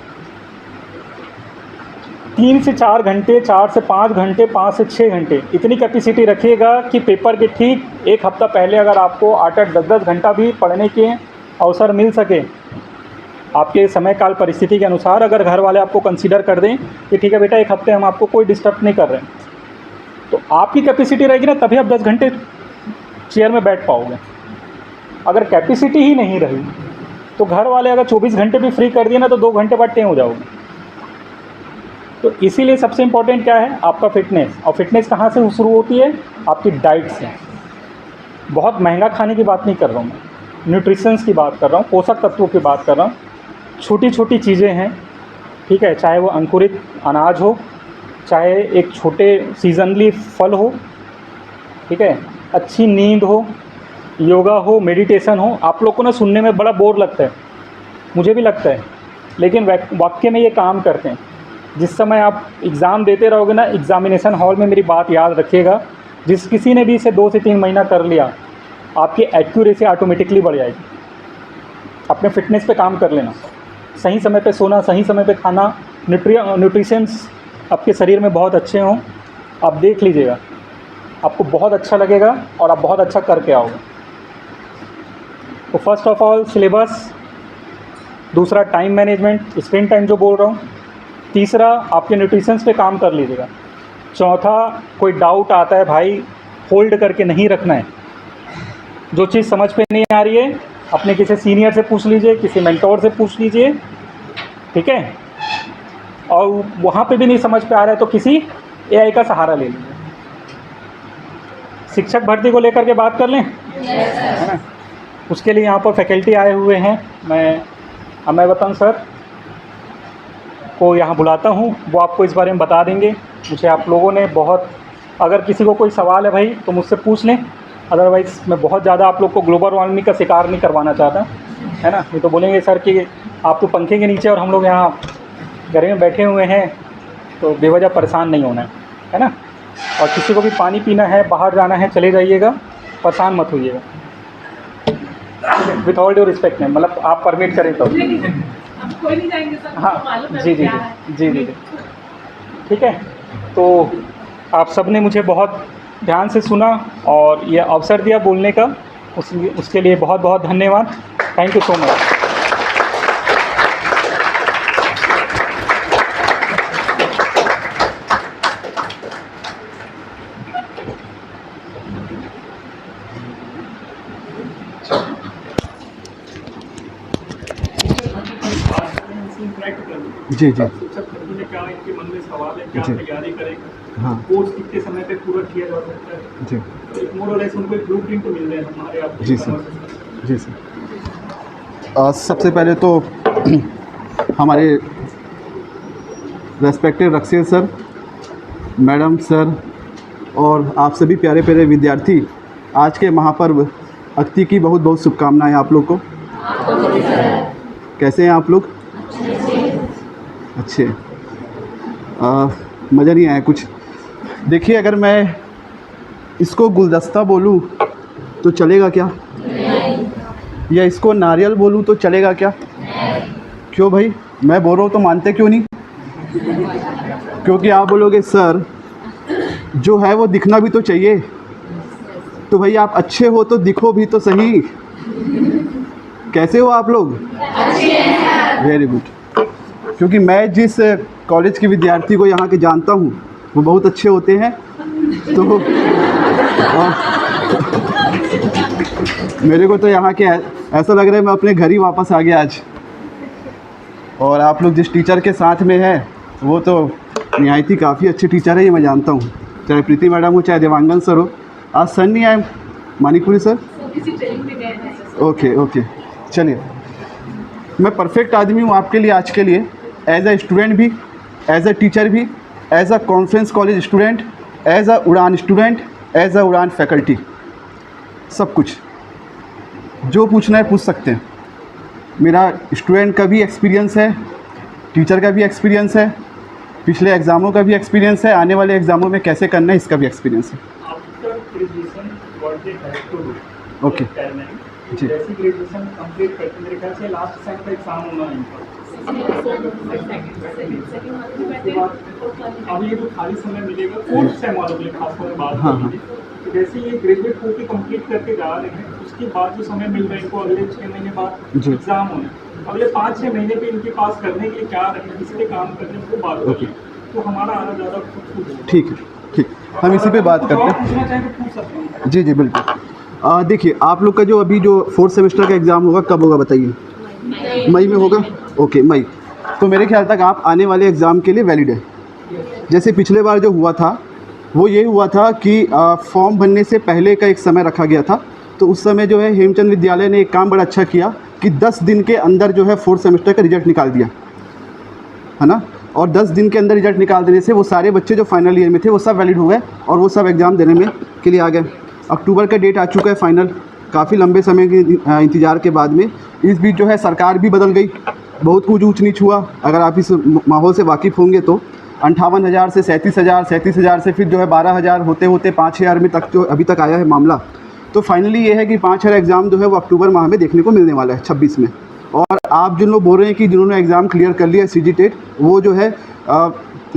3 से 4 घंटे, 4 से 5 घंटे, 5 से 6 घंटे, इतनी कैपेसिटी रखिएगा कि पेपर के ठीक 1 हफ्ता पहले अगर आपको 8-8, 10-10 घंटा भी पढ़ने के अवसर मिल सके, आपके समय काल परिस्थिति के अनुसार, अगर घर वाले आपको कंसीडर कर दें कि ठीक है बेटा 1 हफ्ते हम आपको कोई डिस्टर्ब नहीं कर रहे हैं, तो आपकी कैपेसिटी रहेगी ना, तभी आप 10 घंटे चेयर में बैठ पाओगे। अगर कैपेसिटी ही नहीं रही तो घर वाले अगर 24 घंटे भी फ्री कर दिए ना, तो 2 घंटे बाद टें हो जाओगे। तो इसीलिए सबसे इम्पोर्टेंट क्या है? आपका फिटनेस। और फिटनेस कहाँ से शुरू होती है? आपकी डाइट से। बहुत महंगा खाने की बात नहीं कर रहा हूँ मैं, न्यूट्रिशंस की बात कर रहा हूँ, पोषक तत्वों की बात कर रहा हूँ। छोटी छोटी चीज़ें हैं, ठीक है? चाहे वो अंकुरित अनाज हो, चाहे एक छोटे सीजनली फल हो, ठीक है? अच्छी नींद हो, योगा हो, मेडिटेशन हो। आप लोग को ना सुनने में बड़ा बोर लगता है, मुझे भी लगता है, लेकिन वाकई में ये काम करते हैं। जिस समय आप एग्ज़ाम देते रहोगे ना, एग्ज़ामिनेशन हॉल में मेरी बात याद रखिएगा, जिस किसी ने भी इसे 2 से 3 महीना कर लिया, आपकी एक्यूरेसी ऑटोमेटिकली बढ़ जाएगी। अपने फिटनेस पे काम कर लेना, सही समय पे सोना, सही समय पे खाना, न्यूट्रिशंस आपके शरीर में बहुत अच्छे हों, आप देख लीजिएगा, आपको बहुत अच्छा लगेगा और आप बहुत अच्छा करके आओगे। तो फर्स्ट ऑफ ऑल सिलेबस, दूसरा टाइम मैनेजमेंट, स्क्रीन टाइम जो बोल रहा हूँ, तीसरा आपके न्यूट्रिशंस पे काम कर लीजिएगा, चौथा कोई डाउट आता है भाई होल्ड करके नहीं रखना है, जो चीज़ समझ पे नहीं आ रही है अपने किसी सीनियर से पूछ लीजिए, किसी मेंटोर से पूछ लीजिए, ठीक है। और वहाँ पे भी नहीं समझ पे आ रहा है तो किसी एआई का सहारा ले लीजिए। शिक्षक भर्ती को लेकर के बात कर लें, है ना। उसके लिए यहाँ पर फैकल्टी आए हुए हैं, मैं बताऊँ सर को यहाँ बुलाता हूँ, वो आपको इस बारे में बता देंगे। मुझे आप लोगों ने बहुत, अगर किसी को कोई सवाल है भाई तो मुझसे पूछ लें, अदरवाइज़ मैं बहुत ज़्यादा आप लोग को ग्लोबल वार्मिंग का शिकार नहीं करवाना चाहता, है ना। नहीं तो बोलेंगे सर कि आप तो पंखे के नीचे और हम लोग यहाँ घर में बैठे हुए हैं, तो बेवजह परेशान नहीं होना है ना। और किसी को भी पानी पीना है, बाहर जाना है, चले जाइएगा, परेशान मत होइएगा, विथ ऑल ड्यू रिस्पेक्ट में, मतलब आप परमिट करें तो। कोई नहीं जाएंगे सर, हाँ जी जी जी जी जी, ठीक है। तो आप सब ने मुझे बहुत ध्यान से सुना और ये अवसर दिया बोलने का, उसके लिए बहुत बहुत धन्यवाद। Thank you so much. जी जी शिक्षक भर्ती में क्या इनके मन में सवाल है, क्या जी। तैयारी करेंगे, हाँ कोर्स कितने समय पे पूरा किया जा सकता है, जी एक मोर और लेस उनको एक ब्लूप्रिंट मिल रहे हैं हमारे आप। जी सर, जी सर। सबसे पहले तो हमारे रेस्पेक्टेड रक्सेल सर, मैडम सर और आप सभी प्यारे प्यारे विद्यार्थी, आज के महापर्व अक्ति की बहुत बहुत शुभकामनाएं आप लोग को। कैसे हैं आप लोग? अच्छे। मज़ा नहीं आया कुछ। देखिए, अगर मैं इसको गुलदस्ता बोलूं तो चलेगा क्या? या इसको नारियल बोलूं तो चलेगा क्या? क्यों भाई, मैं बोल रहा हूँ तो मानते क्यों नहीं? क्योंकि आप बोलोगे सर जो है वो दिखना भी तो चाहिए, तो भाई आप अच्छे हो तो दिखो भी तो सही। कैसे हो आप लोग? Very good. क्योंकि मैं जिस कॉलेज के विद्यार्थी को यहाँ के जानता हूँ वो बहुत अच्छे होते हैं, तो मेरे को तो यहाँ के ऐसा लग रहा है मैं अपने घर ही वापस आ गया आज। और आप लोग जिस टीचर के साथ में है वो तो निहायत ही काफ़ी अच्छे टीचर है, ये मैं जानता हूँ, चाहे प्रीति मैडम हो चाहे देवांगन सर हो। आज सर नहीं आए, मानिकपुरी सर? ओके ओके, चलिए। मैं परफेक्ट आदमी हूँ आपके लिए आज के लिए, एज अ स्टूडेंट भी, एज अ टीचर भी, as a conference college student, as a Udaan student, as a उड़ान फैकल्टी, सब कुछ जो पूछना है पूछ सकते हैं। मेरा स्टूडेंट का भी एक्सपीरियंस है, टीचर का भी एक्सपीरियंस है, पिछले एग्ज़ामों का भी एक्सपीरियंस है, आने वाले एग्ज़ामों में कैसे करना है इसका भी एक्सपीरियंस है। ओके जी। जैसे ग्रेजुएशन कंप्लीट करके मेरे ख्याल से लास्ट सेम का एग्जाम होना है इनका। अब ये जो खाली समय मिलेगा फोर्थ सेम वालों के लिए खासतौर पर बात करेंगे, तो जैसे ये ग्रेजुएट होकर कंप्लीट करके जा रहे हैं, उसके बाद जो समय मिल रहा है इनको अगले 6 महीने बाद एग्जाम होने, अगले 5-6 महीने पे इनके पास करने के लिए क्या रहे, किसी पे काम करने को बात करें, तो हमारा आना ज़्यादा खूब। ठीक है, ठीक, हम इसी पे बात करते हैं। पूछना चाहें तो पूछ सकते हैं। जी जी बिल्कुल। देखिए, आप लोग का जो अभी जो 4th सेमेस्टर का एग्ज़ाम होगा कब होगा बताइए? मई में होगा। ओके, मई। तो मेरे ख्याल तक आप आने वाले एग्ज़ाम के लिए वैलिड है। जैसे पिछले बार जो हुआ था वो ये हुआ था कि फॉर्म भरने से पहले का एक समय रखा गया था, तो उस समय जो है हेमचंद विद्यालय ने एक काम बड़ा अच्छा किया कि 10 दिन के अंदर जो है 4th सेमेस्टर का रिजल्ट निकाल दिया, है ना। और 10 दिन के अंदर रिजल्ट निकाल देने से वो सारे बच्चे जो फाइनल ईयर में थे वो सब वैलिड हो गए और वो सब एग्ज़ाम देने में के लिए आ गए। अक्टूबर का डेट आ चुका है फाइनल, काफ़ी लंबे समय के इंतज़ार के बाद में। इस बीच जो है सरकार भी बदल गई, बहुत कुछ ऊँच नीच हुआ। अगर आप इस माहौल से वाकिफ़ होंगे तो 58,000 से 37,000, 37,000 से फिर जो है 12,000 होते होते 5,000 में तक जो अभी तक आया है मामला। तो फाइनली ये है कि 5,000 एग्ज़ाम जो है वो अक्टूबर माह में देखने को मिलने वाला है 26 में। और आप जिन लोग बोल रहे हैं कि जिन्होंने एग्ज़ाम क्लियर कर लिया CG टेट, वो जो है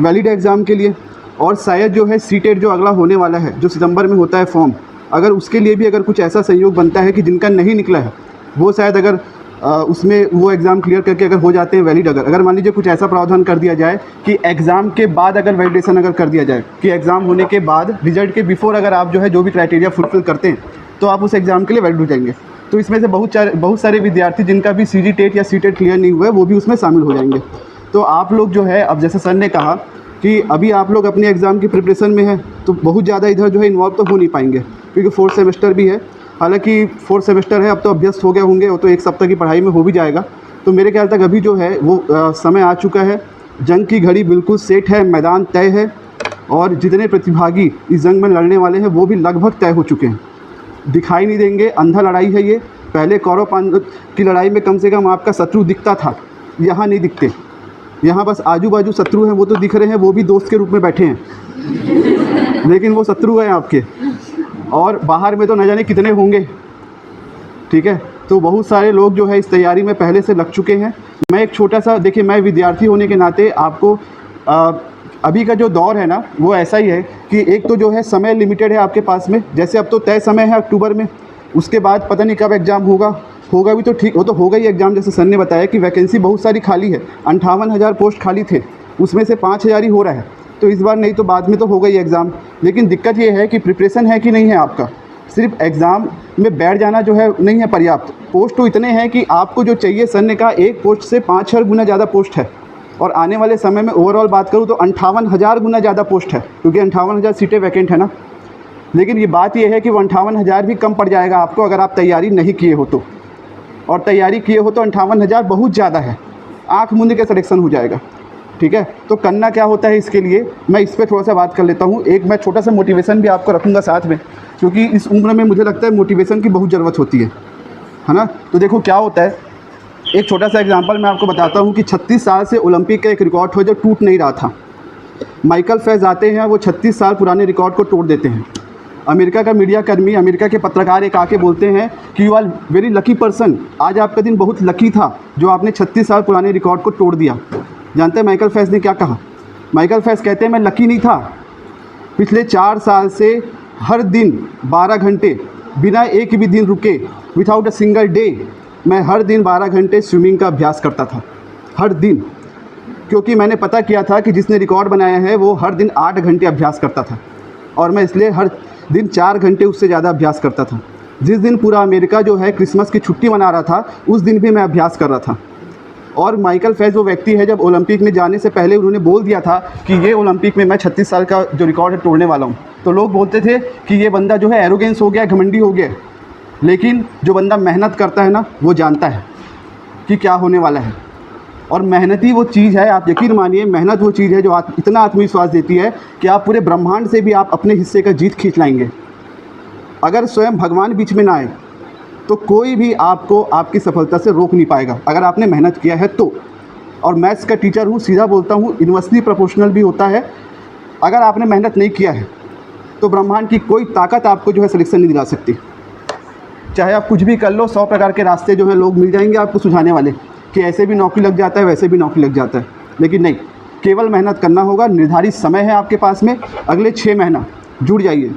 वैलिड एग्ज़ाम के लिए। और शायद जो है C टेट जो अगला होने वाला है, जो सितंबर में होता है फॉर्म, अगर उसके लिए भी अगर कुछ ऐसा संयोग बनता है कि जिनका नहीं निकला है वो शायद अगर उसमें वो एग्ज़ाम क्लियर करके अगर हो जाते हैं वैलिड, अगर मान लीजिए कुछ ऐसा प्रावधान कर दिया जाए कि एग्ज़ाम के बाद अगर वैलिडेशन अगर कर दिया जाए कि एग्ज़ाम होने के बाद रिजल्ट के बिफोर अगर आप जो है जो भी क्राइटेरिया फुलफिल करते हैं तो आप उस एग्ज़ाम के लिए वैलिड हो जाएंगे। तो इसमें से बहुत सारे विद्यार्थी जिनका भी CG टेट या CTET क्लियर नहीं हुआ है वो भी उसमें शामिल हो जाएंगे। तो आप लोग जो है, अब जैसे सर ने कहा कि अभी आप लोग अपने एग्ज़ाम की प्रिपरेशन में हैं तो बहुत ज़्यादा इधर जो है इन्वॉल्व तो हो नहीं पाएंगे क्योंकि 4th सेमेस्टर भी है। हालांकि 4th सेमेस्टर है, अब तो अभ्यस्त हो गए होंगे, वो तो 1 सप्ताह की पढ़ाई में हो भी जाएगा। तो मेरे ख्याल तक अभी जो है वो समय आ चुका है, जंग की घड़ी बिल्कुल सेट है, मैदान तय है और जितने प्रतिभागी इस जंग में लड़ने वाले हैं वो भी लगभग तय हो चुके हैं। दिखाई नहीं देंगे, अंधा लड़ाई है ये। पहले कौरव पांडव की लड़ाई में कम से कम आपका शत्रु दिखता था, यहाँ नहीं दिखते। यहाँ बस आजू बाजू शत्रु हैं, वो तो दिख रहे हैं, वो भी दोस्त के रूप में बैठे हैं लेकिन वो शत्रु हैं आपके, और बाहर में तो न जाने कितने होंगे। ठीक है, तो बहुत सारे लोग जो है इस तैयारी में पहले से लग चुके हैं। मैं एक छोटा सा, देखिए मैं विद्यार्थी होने के नाते आपको अभी का जो दौर है ना वो ऐसा ही है कि एक तो जो है समय लिमिटेड है आपके पास में। जैसे अब तो तय समय है अक्टूबर में, उसके बाद पता नहीं कब एग्ज़ाम होगा भी तो ठीक, वो तो होगा ही एग्ज़ाम। जैसे सर ने बताया कि वैकेंसी बहुत सारी खाली है, 58,000 पोस्ट खाली थे, उसमें से 5,000 ही हो रहा है। तो इस बार नहीं तो बाद में तो होगा ही एग्ज़ाम। लेकिन दिक्कत ये है कि प्रिपरेशन है कि नहीं है आपका। सिर्फ एग्ज़ाम में बैठ जाना जो है नहीं है पर्याप्त। पोस्ट तो इतने हैं कि आपको जो चाहिए, सर ने कहा एक पोस्ट से 5-6 गुना ज़्यादा पोस्ट है, और आने वाले समय में ओवरऑल बात करूँ तो 58,000 गुना ज़्यादा पोस्ट है, क्योंकि 58,000 सीटें वैकेंट है ना। लेकिन ये बात ये है कि वो 58,000 भी कम पड़ जाएगा आपको अगर आप तैयारी नहीं किए हो तो, और तैयारी किए हो तो 58,000 बहुत ज़्यादा है, आँख मूंद के सिलेक्शन हो जाएगा। ठीक है, तो करना क्या होता है इसके लिए, मैं इस पर थोड़ा सा बात कर लेता हूँ। एक मैं छोटा सा मोटिवेशन भी आपको रखूँगा साथ में, क्योंकि इस उम्र में मुझे लगता है मोटिवेशन की बहुत ज़रूरत होती है ना। तो देखो क्या होता है, एक छोटा सा एग्जांपल मैं आपको बताता हूँ कि 36 साल से ओलंपिक का एक रिकॉर्ड हो जो टूट नहीं रहा था। माइकल फेल्प्स आते हैं, वो 36 साल पुराने रिकॉर्ड को तोड़ देते हैं। अमेरिका का मीडिया कर्मी, अमेरिका के पत्रकार एक आके बोलते हैं कि you are very lucky person, आज आपका दिन बहुत लकी था जो आपने 36 साल पुराने रिकॉर्ड को तोड़ दिया। जानते हैं माइकल फेल्प्स ने क्या कहा? माइकल फेल्प्स कहते हैं मैं लकी नहीं था, पिछले 4 साल से हर दिन 12 घंटे बिना एक भी दिन रुके, विदाउट अ सिंगल डे, मैं हर दिन 12 घंटे स्विमिंग का अभ्यास करता था, हर दिन। क्योंकि मैंने पता किया था कि जिसने रिकॉर्ड बनाया है वो हर दिन 8 घंटे अभ्यास करता था, और मैं इसलिए हर दिन 4 घंटे उससे ज़्यादा अभ्यास करता था। जिस दिन पूरा अमेरिका जो है क्रिसमस की छुट्टी मना रहा था, उस दिन भी मैं अभ्यास कर रहा था। और माइकल फेल्प्स वो व्यक्ति है, जब ओलंपिक में जाने से पहले उन्होंने बोल दिया था कि ये ओलंपिक में मैं 36 साल का जो रिकॉर्ड है तोड़ने वाला हूँ। तो लोग बोलते थे कि ये बंदा जो है एरोगेंस हो गया, घमंडी हो गया। लेकिन जो बंदा मेहनत करता है ना, वो जानता है कि क्या होने वाला है। और मेहनत ही वो चीज़ है, आप यकीन मानिए, मेहनत वो चीज़ है जो इतना आत्मविश्वास देती है कि आप पूरे ब्रह्मांड से भी आप अपने हिस्से का जीत खींच लाएंगे। अगर स्वयं भगवान बीच में ना आए तो कोई भी आपको आपकी सफलता से रोक नहीं पाएगा, अगर आपने मेहनत किया है तो। और मैथ्स का टीचर हूँ, सीधा बोलता हूँ, इन्वर्सली प्रोपोर्शनल भी होता है। अगर आपने मेहनत नहीं किया है तो ब्रह्मांड की कोई ताकत आपको जो है सिलेक्शन नहीं दिला सकती। चाहे आप कुछ भी कर लो, 100 प्रकार के रास्ते जो है लोग मिल जाएंगे आपको सुझाने वाले कि ऐसे भी नौकरी लग जाता है, वैसे भी नौकरी लग जाता है। लेकिन नहीं, केवल मेहनत करना होगा। निर्धारित समय है आपके पास में, अगले 6 महीना जुड़ जाइए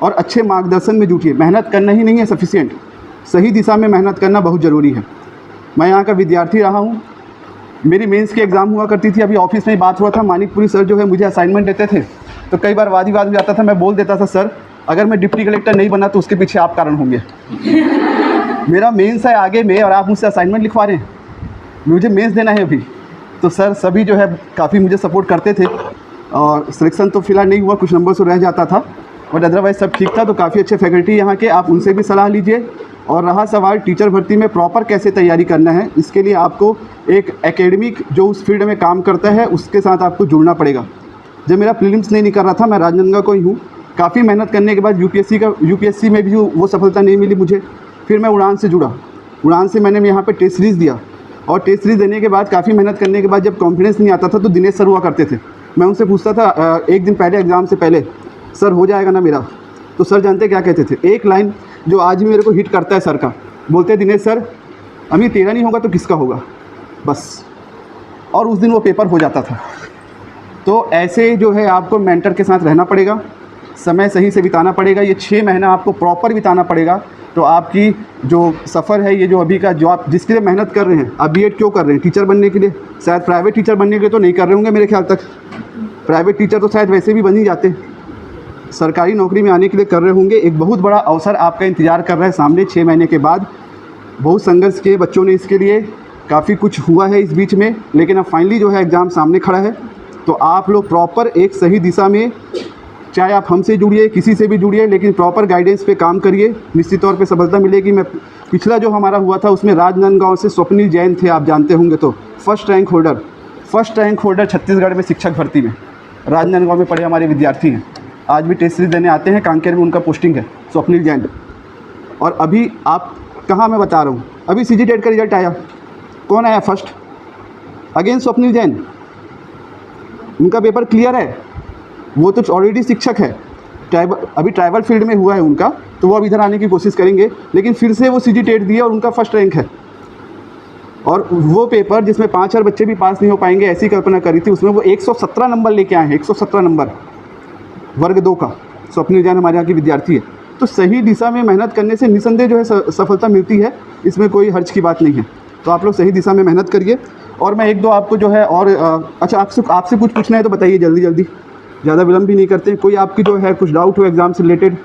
और अच्छे मार्गदर्शन में जुटिए। मेहनत करना ही नहीं है सफिशिएंट, सही दिशा में मेहनत करना बहुत ज़रूरी है। मैं यहाँ का विद्यार्थी रहा हूँ, मेरी मेंस की एग्ज़ाम हुआ करती थी। अभी ऑफिस में बात हुआ था, मानिकपुरी सर जो है मुझे असाइनमेंट देते थे, तो कई बार वाद विवाद भी आता था। मैं बोल देता था सर अगर मैं डिप्टी कलेक्टर नहीं बना तो उसके पीछे आप कारण होंगे। मेरा मेंस है आगे में और आप मुझसे असाइनमेंट लिखवा रहे हैं, मुझे मेंस देना है अभी। तो सर सभी जो है काफ़ी मुझे सपोर्ट करते थे, और सिलेक्शन तो फिलहाल नहीं हुआ, कुछ नंबर से रह जाता था, बट अदरवाइज़ सब ठीक था। तो काफ़ी अच्छे फैकल्टी यहाँ के, आप उनसे भी सलाह लीजिए। और रहा सवाल टीचर भर्ती में प्रॉपर कैसे तैयारी करना है, इसके लिए आपको एक एकेडमिक जो उस फील्ड में काम करता है उसके साथ आपको जुड़ना पड़ेगा। जब मेरा प्रीलिम्स नहीं निकल रहा था, मैं राजनांदगांव को ही हूँ, काफ़ी मेहनत करने के बाद यूपीएससी में भी वो सफलता नहीं मिली मुझे। फिर मैं उड़ान से जुड़ा, उड़ान से मैंने यहाँ पे टेस्ट सीरीज़ दिया, और टेस्ट सीरीज़ देने के बाद काफ़ी मेहनत करने के बाद जब कॉन्फिडेंस नहीं आता था तो दिनेश सर हुआ करते थे, मैं उनसे पूछता था एक दिन पहले एग्ज़ाम से पहले, सर हो जाएगा ना मेरा? तो सर जानते क्या कहते थे, एक लाइन जो आज भी मेरे को हिट करता है सर का, बोलते दिनेश सर अभी तेरा नहीं होगा तो किसका होगा, बस। और उस दिन वो पेपर हो जाता था। तो ऐसे जो है आपको मेंटर के साथ रहना पड़ेगा, समय सही से बिताना पड़ेगा। ये 6 महीना आपको प्रॉपर बिताना पड़ेगा, तो आपकी जो सफ़र है, ये जो अभी का जो आप जिसके लिए मेहनत कर रहे हैं, आप बीएड क्यों कर रहे हैं? टीचर बनने के लिए। शायद प्राइवेट टीचर बनने के लिए तो नहीं कर रहे होंगे मेरे ख्याल तक, प्राइवेट टीचर तो शायद वैसे भी बन ही जाते, सरकारी नौकरी में आने के लिए कर रहे होंगे। एक बहुत बड़ा अवसर आपका इंतज़ार कर रहा है सामने 6 महीने के बाद। बहुत संघर्ष किए बच्चों ने इसके लिए, काफ़ी कुछ हुआ है इस बीच में, लेकिन अब फाइनली जो है एग्ज़ाम सामने खड़ा है। तो आप लोग प्रॉपर एक सही दिशा में, चाहे आप हमसे जुड़िए, किसी से भी जुड़िए, लेकिन प्रॉपर गाइडेंस पे काम करिए, निश्चित तौर पे सफलता मिलेगी। मैं पिछला जो हमारा हुआ था उसमें राजनांदगांव से स्वप्निल जैन थे, आप जानते होंगे, तो फर्स्ट रैंक होल्डर छत्तीसगढ़ में शिक्षक भर्ती में, राजनांदगांव में पढ़े हमारे विद्यार्थी हैं, आज भी टेस्ट सीरीज देने आते हैं, कांकेर में उनका पोस्टिंग है, स्वप्निल जैन। और अभी आप कहाँ मैं बता रहा हूँ, अभी CGTET का रिजल्ट आया, कौन आया फर्स्ट? अगेन स्वप्निल जैन। उनका पेपर क्लियर है, वो तो ऑलरेडी शिक्षक है, अभी ट्राइबल फील्ड में हुआ है उनका, तो वो अब इधर आने की कोशिश करेंगे, लेकिन फिर से वो CGTET दिया और उनका फर्स्ट रैंक है। और वो पेपर जिसमें 5,000 बच्चे भी पास नहीं हो पाएंगे ऐसी कल्पना करी थी, उसमें वो 117 नंबर लेके आए हैं, 117 नंबर वर्ग 2 का। स्वप्निल जैन हमारे यहाँ की विद्यार्थी है। तो सही दिशा में मेहनत करने से निसंदेह जो है सफलता मिलती है, इसमें कोई हर्ज की बात नहीं है। तो आप लोग सही दिशा में मेहनत करिए। और मैं एक दो आपको जो है और अच्छा, आपसे कुछ पूछना है तो बताइए जल्दी जल्दी, ज़्यादा विलम्ब भी नहीं करते। कोई आपकी जो है कुछ डाउट हो एग्ज़ाम से रिलेटेड?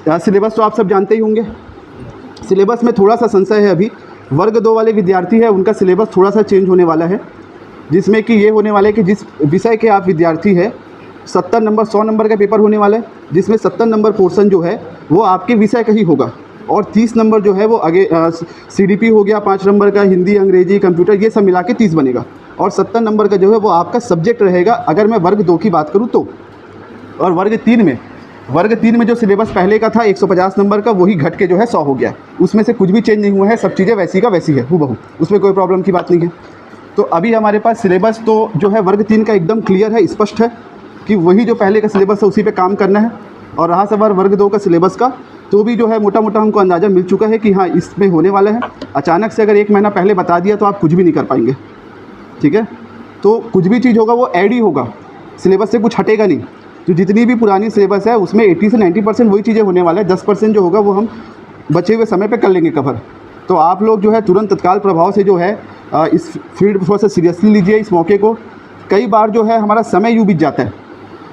सिलेबस तो आप सब जानते ही होंगे, सिलेबस में थोड़ा सा संशय है अभी। वर्ग 2 वाले विद्यार्थी है, उनका सिलेबस थोड़ा सा चेंज होने वाला है, जिसमें कि ये होने वाला है कि जिस विषय के आप विद्यार्थी है 70 नंबर 100 नंबर का पेपर होने वाला है, जिसमें 70 नंबर पोर्शन जो है वो आपके विषय का ही होगा, और 30 नंबर जो है वो आगे CDP हो गया 5 नंबर का, हिंदी, अंग्रेजी, कंप्यूटर, ये सब मिला के 30 बनेगा, और 70 नंबर का जो है वो आपका सब्जेक्ट रहेगा, अगर मैं वर्ग 2 की बात करूँ तो। और वर्ग 3 में जो सिलेबस पहले का था 150 नंबर का, वही घट के जो है 100 हो गया। उसमें से कुछ भी चेंज नहीं हुआ है, सब चीज़ें वैसी का वैसी है, हूबहू, उसमें कोई प्रॉब्लम की बात नहीं है। तो अभी हमारे पास सिलेबस तो जो है वर्ग 3 का एकदम क्लियर है, स्पष्ट है कि वही जो पहले का सिलेबस है उसी पे काम करना है। और रहा सवाल वर्ग 2 का सिलेबस का, तो भी जो है मोटा मोटा हमको अंदाज़ा मिल चुका है कि हाँ इसमें होने वाला है। अचानक से अगर 1 महीना पहले बता दिया तो आप कुछ भी नहीं कर पाएंगे, ठीक है। तो कुछ भी चीज़ होगा वो ऐड ही होगा, सिलेबस से कुछ हटेगा नहीं। तो जितनी भी पुरानी सिलेबस है उसमें 80 से 90% वही चीज़ें होने वाला है, 10% जो होगा वो हम बचे हुए समय पे कर लेंगे कवर। तो आप लोग जो है तुरंत तत्काल प्रभाव से जो है इस फील्ड थोड़ा सा सीरियसली लीजिए इस मौके को। कई बार जो है हमारा समय यूँ बीत जाता है।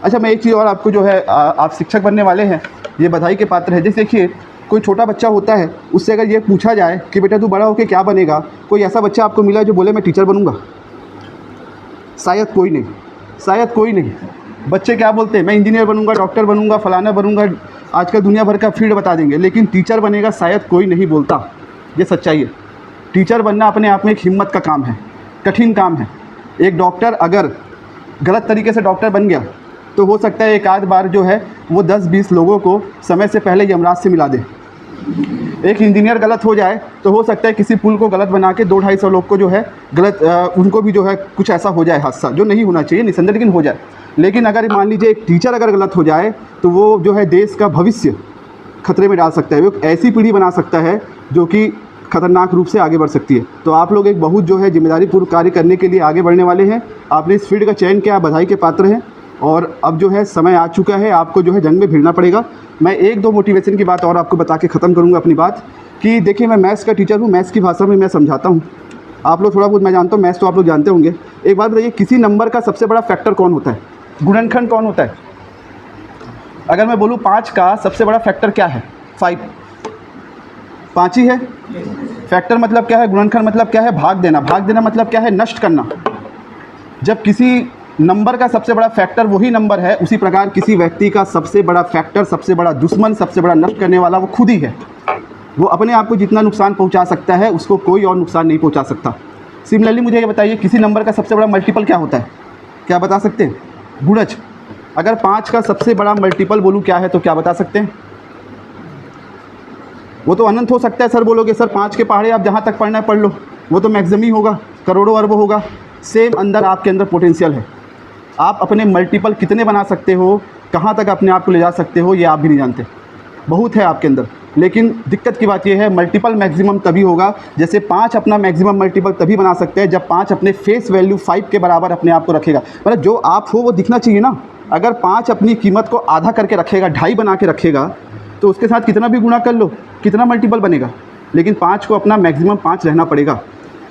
अच्छा, मैं एक चीज़ और आपको जो है, आप शिक्षक बनने वाले हैं, ये बधाई के पात्र है। जैसे देखिए कोई छोटा बच्चा होता है, उससे अगर ये पूछा जाए कि बेटा तू बड़ा होकर क्या बनेगा, कोई ऐसा बच्चा आपको मिला जो बोले मैं टीचर बनूंगा? शायद कोई नहीं। बच्चे क्या बोलते हैं, मैं इंजीनियर बनूंगा, डॉक्टर बनूंगा, फलाना बनूंगा, आजकल दुनिया भर का फील्ड बता देंगे, लेकिन टीचर बनेगा शायद कोई नहीं बोलता। ये सच्चाई है। टीचर बनना अपने आप में एक हिम्मत का काम है, कठिन काम है। एक डॉक्टर अगर गलत तरीके से डॉक्टर बन गया तो हो सकता है एक आध बार जो है वो 10-20 लोगों को समय से पहले यमराज से मिला दे। एक इंजीनियर गलत हो जाए तो हो सकता है किसी पुल को गलत बना के 200-250 लोग को जो है गलत, उनको भी जो है कुछ ऐसा हो जाए, हादसा जो नहीं होना चाहिए निसंदेह, लेकिन हो जाए। लेकिन अगर मान लीजिए एक टीचर अगर गलत हो जाए तो वो जो है देश का भविष्य खतरे में डाल सकता है, वो ऐसी पीढ़ी बना सकता है जो कि खतरनाक रूप से आगे बढ़ सकती है। तो आप लोग एक बहुत जो है जिम्मेदारीपूर्ण कार्य करने के लिए आगे बढ़ने वाले हैं। आपने इस फील्ड का चयन किया, बधाई के पात्र हैं। और अब जो है समय आ चुका है, आपको जो है जंग में भिड़ना पड़ेगा। मैं 1-2 मोटिवेशन की बात और आपको बता के ख़त्म करूँगा अपनी बात, कि देखिए मैं मैथ्स का टीचर हूँ, मैथ्स की भाषा में मैं समझाता हूँ। आप लोग थोड़ा बहुत, मैं जानता हूँ मैथ्स तो आप लोग जानते होंगे। एक बात बताइए, किसी नंबर का सबसे बड़ा फैक्टर कौन होता है? गुणनखंड कौन होता है? अगर मैं बोलूँ 5 का सबसे बड़ा फैक्टर क्या है? 5 ही है। फैक्टर मतलब क्या है? गुणनखंड मतलब क्या है? भाग देना। भाग देना मतलब क्या है? नष्ट करना। जब किसी नंबर का सबसे बड़ा फैक्टर वही नंबर है, उसी प्रकार किसी व्यक्ति का सबसे बड़ा फैक्टर, सबसे बड़ा दुश्मन, सबसे बड़ा नष्ट करने वाला वो खुद ही है। वो अपने आप को जितना नुकसान पहुंचा सकता है उसको कोई और नुकसान नहीं पहुंचा सकता। सिमिलरली मुझे ये बताइए, किसी नंबर का सबसे बड़ा मल्टीपल क्या होता है? क्या बता सकते हैं? गुणज। अगर 5 का सबसे बड़ा मल्टीपल बोलूँ क्या है तो क्या बता सकते हैं? वो तो अनंत हो सकता है। सर बोलोगे सर 5 के पहाड़े आप जहाँ तक पढ़ना है पढ़ लो, वो तो मैक्सिमम ही होगा, करोड़ों अरबों होगा। सेम अंदर आपके अंदर पोटेंशियल है। आप अपने मल्टीपल कितने बना सकते हो, कहाँ तक अपने आप को ले जा सकते हो, ये आप भी नहीं जानते। बहुत है आपके अंदर। लेकिन दिक्कत की बात यह है, मल्टीपल मैक्सिमम तभी होगा, जैसे 5 अपना मैक्सिमम मल्टीपल तभी बना सकते हैं जब 5 अपने फेस वैल्यू 5 के बराबर अपने आप को रखेगा। मतलब जो आप हो वो दिखना चाहिए ना। अगर 5 अपनी कीमत को आधा करके रखेगा, 2.5 बना के रखेगा, तो उसके साथ कितना भी गुणा कर लो, कितना मल्टीपल बनेगा, लेकिन 5 को अपना मैक्सिमम 5 रहना पड़ेगा,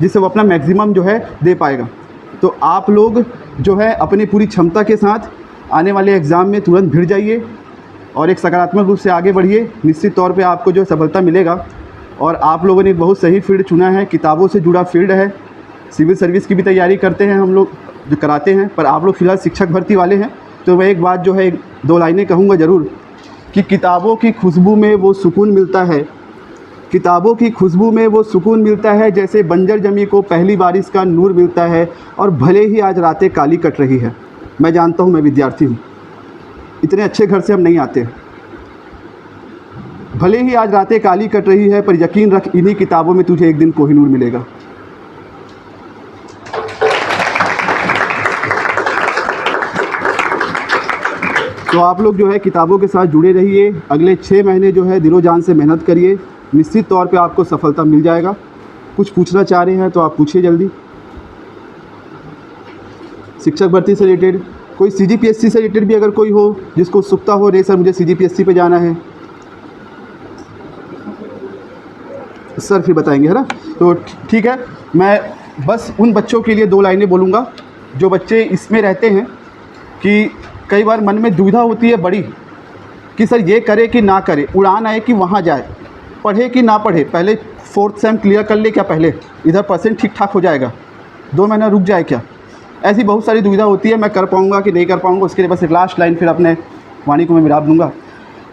जिससे वो अपना मैक्सिमम जो है दे पाएगा। तो आप लोग जो है अपनी पूरी क्षमता के साथ आने वाले एग्ज़ाम में तुरंत भिड़ जाइए और एक सकारात्मक रूप से आगे बढ़िए। निश्चित तौर पे आपको जो सफलता मिलेगा। और आप लोगों ने बहुत सही फील्ड चुना है, किताबों से जुड़ा फील्ड है। सिविल सर्विस की भी तैयारी करते हैं हम लोग, जो कराते हैं, पर आप लोग फ़िलहाल शिक्षक भर्ती वाले हैं। तो मैं एक बात जो है 2 लाइनें कहूँगा ज़रूर कि किताबों की खुशबू में वो सुकून मिलता है, किताबों की खुशबू में वो सुकून मिलता है जैसे बंजर ज़मीं को पहली बारिश का नूर मिलता है। और भले ही आज रातें काली कट रही है, मैं जानता हूँ, मैं विद्यार्थी हूँ, इतने अच्छे घर से हम नहीं आते। भले ही आज रातें काली कट रही है, पर यकीन रख इन्हीं किताबों में तुझे एक दिन कोहिनूर मिलेगा। तो आप लोग जो है किताबों के साथ जुड़े रहिए। अगले 6 महीने जो है दिलो जान से मेहनत करिए, निश्चित तौर पे आपको सफलता मिल जाएगा। कुछ पूछना चाह रहे हैं तो आप पूछिए जल्दी। शिक्षक भर्ती से रिलेटेड कोई CGPSC से रिलेटेड भी अगर कोई हो जिसको उत्सुकता हो, रे सर मुझे CGPSC पे जाना है, सर फिर बताएंगे, है ना। तो ठीक है, मैं बस उन बच्चों के लिए 2 लाइनें बोलूँगा जो बच्चे इसमें रहते हैं कि कई बार मन में दुविधा होती है बड़ी कि सर ये करे कि ना करे, उड़ान आए कि वहाँ जाए, पढ़े कि ना पढ़े, पहले 4th सेम क्लियर कर ले क्या, पहले इधर परसेंट ठीक ठाक हो जाएगा, 2 महीना रुक जाए क्या। ऐसी बहुत सारी दुविधा होती है, मैं कर पाऊँगा कि नहीं कर पाऊँगा। उसके लिए बस एक लास्ट लाइन फिर अपने वाणी को मैं मिला दूँगा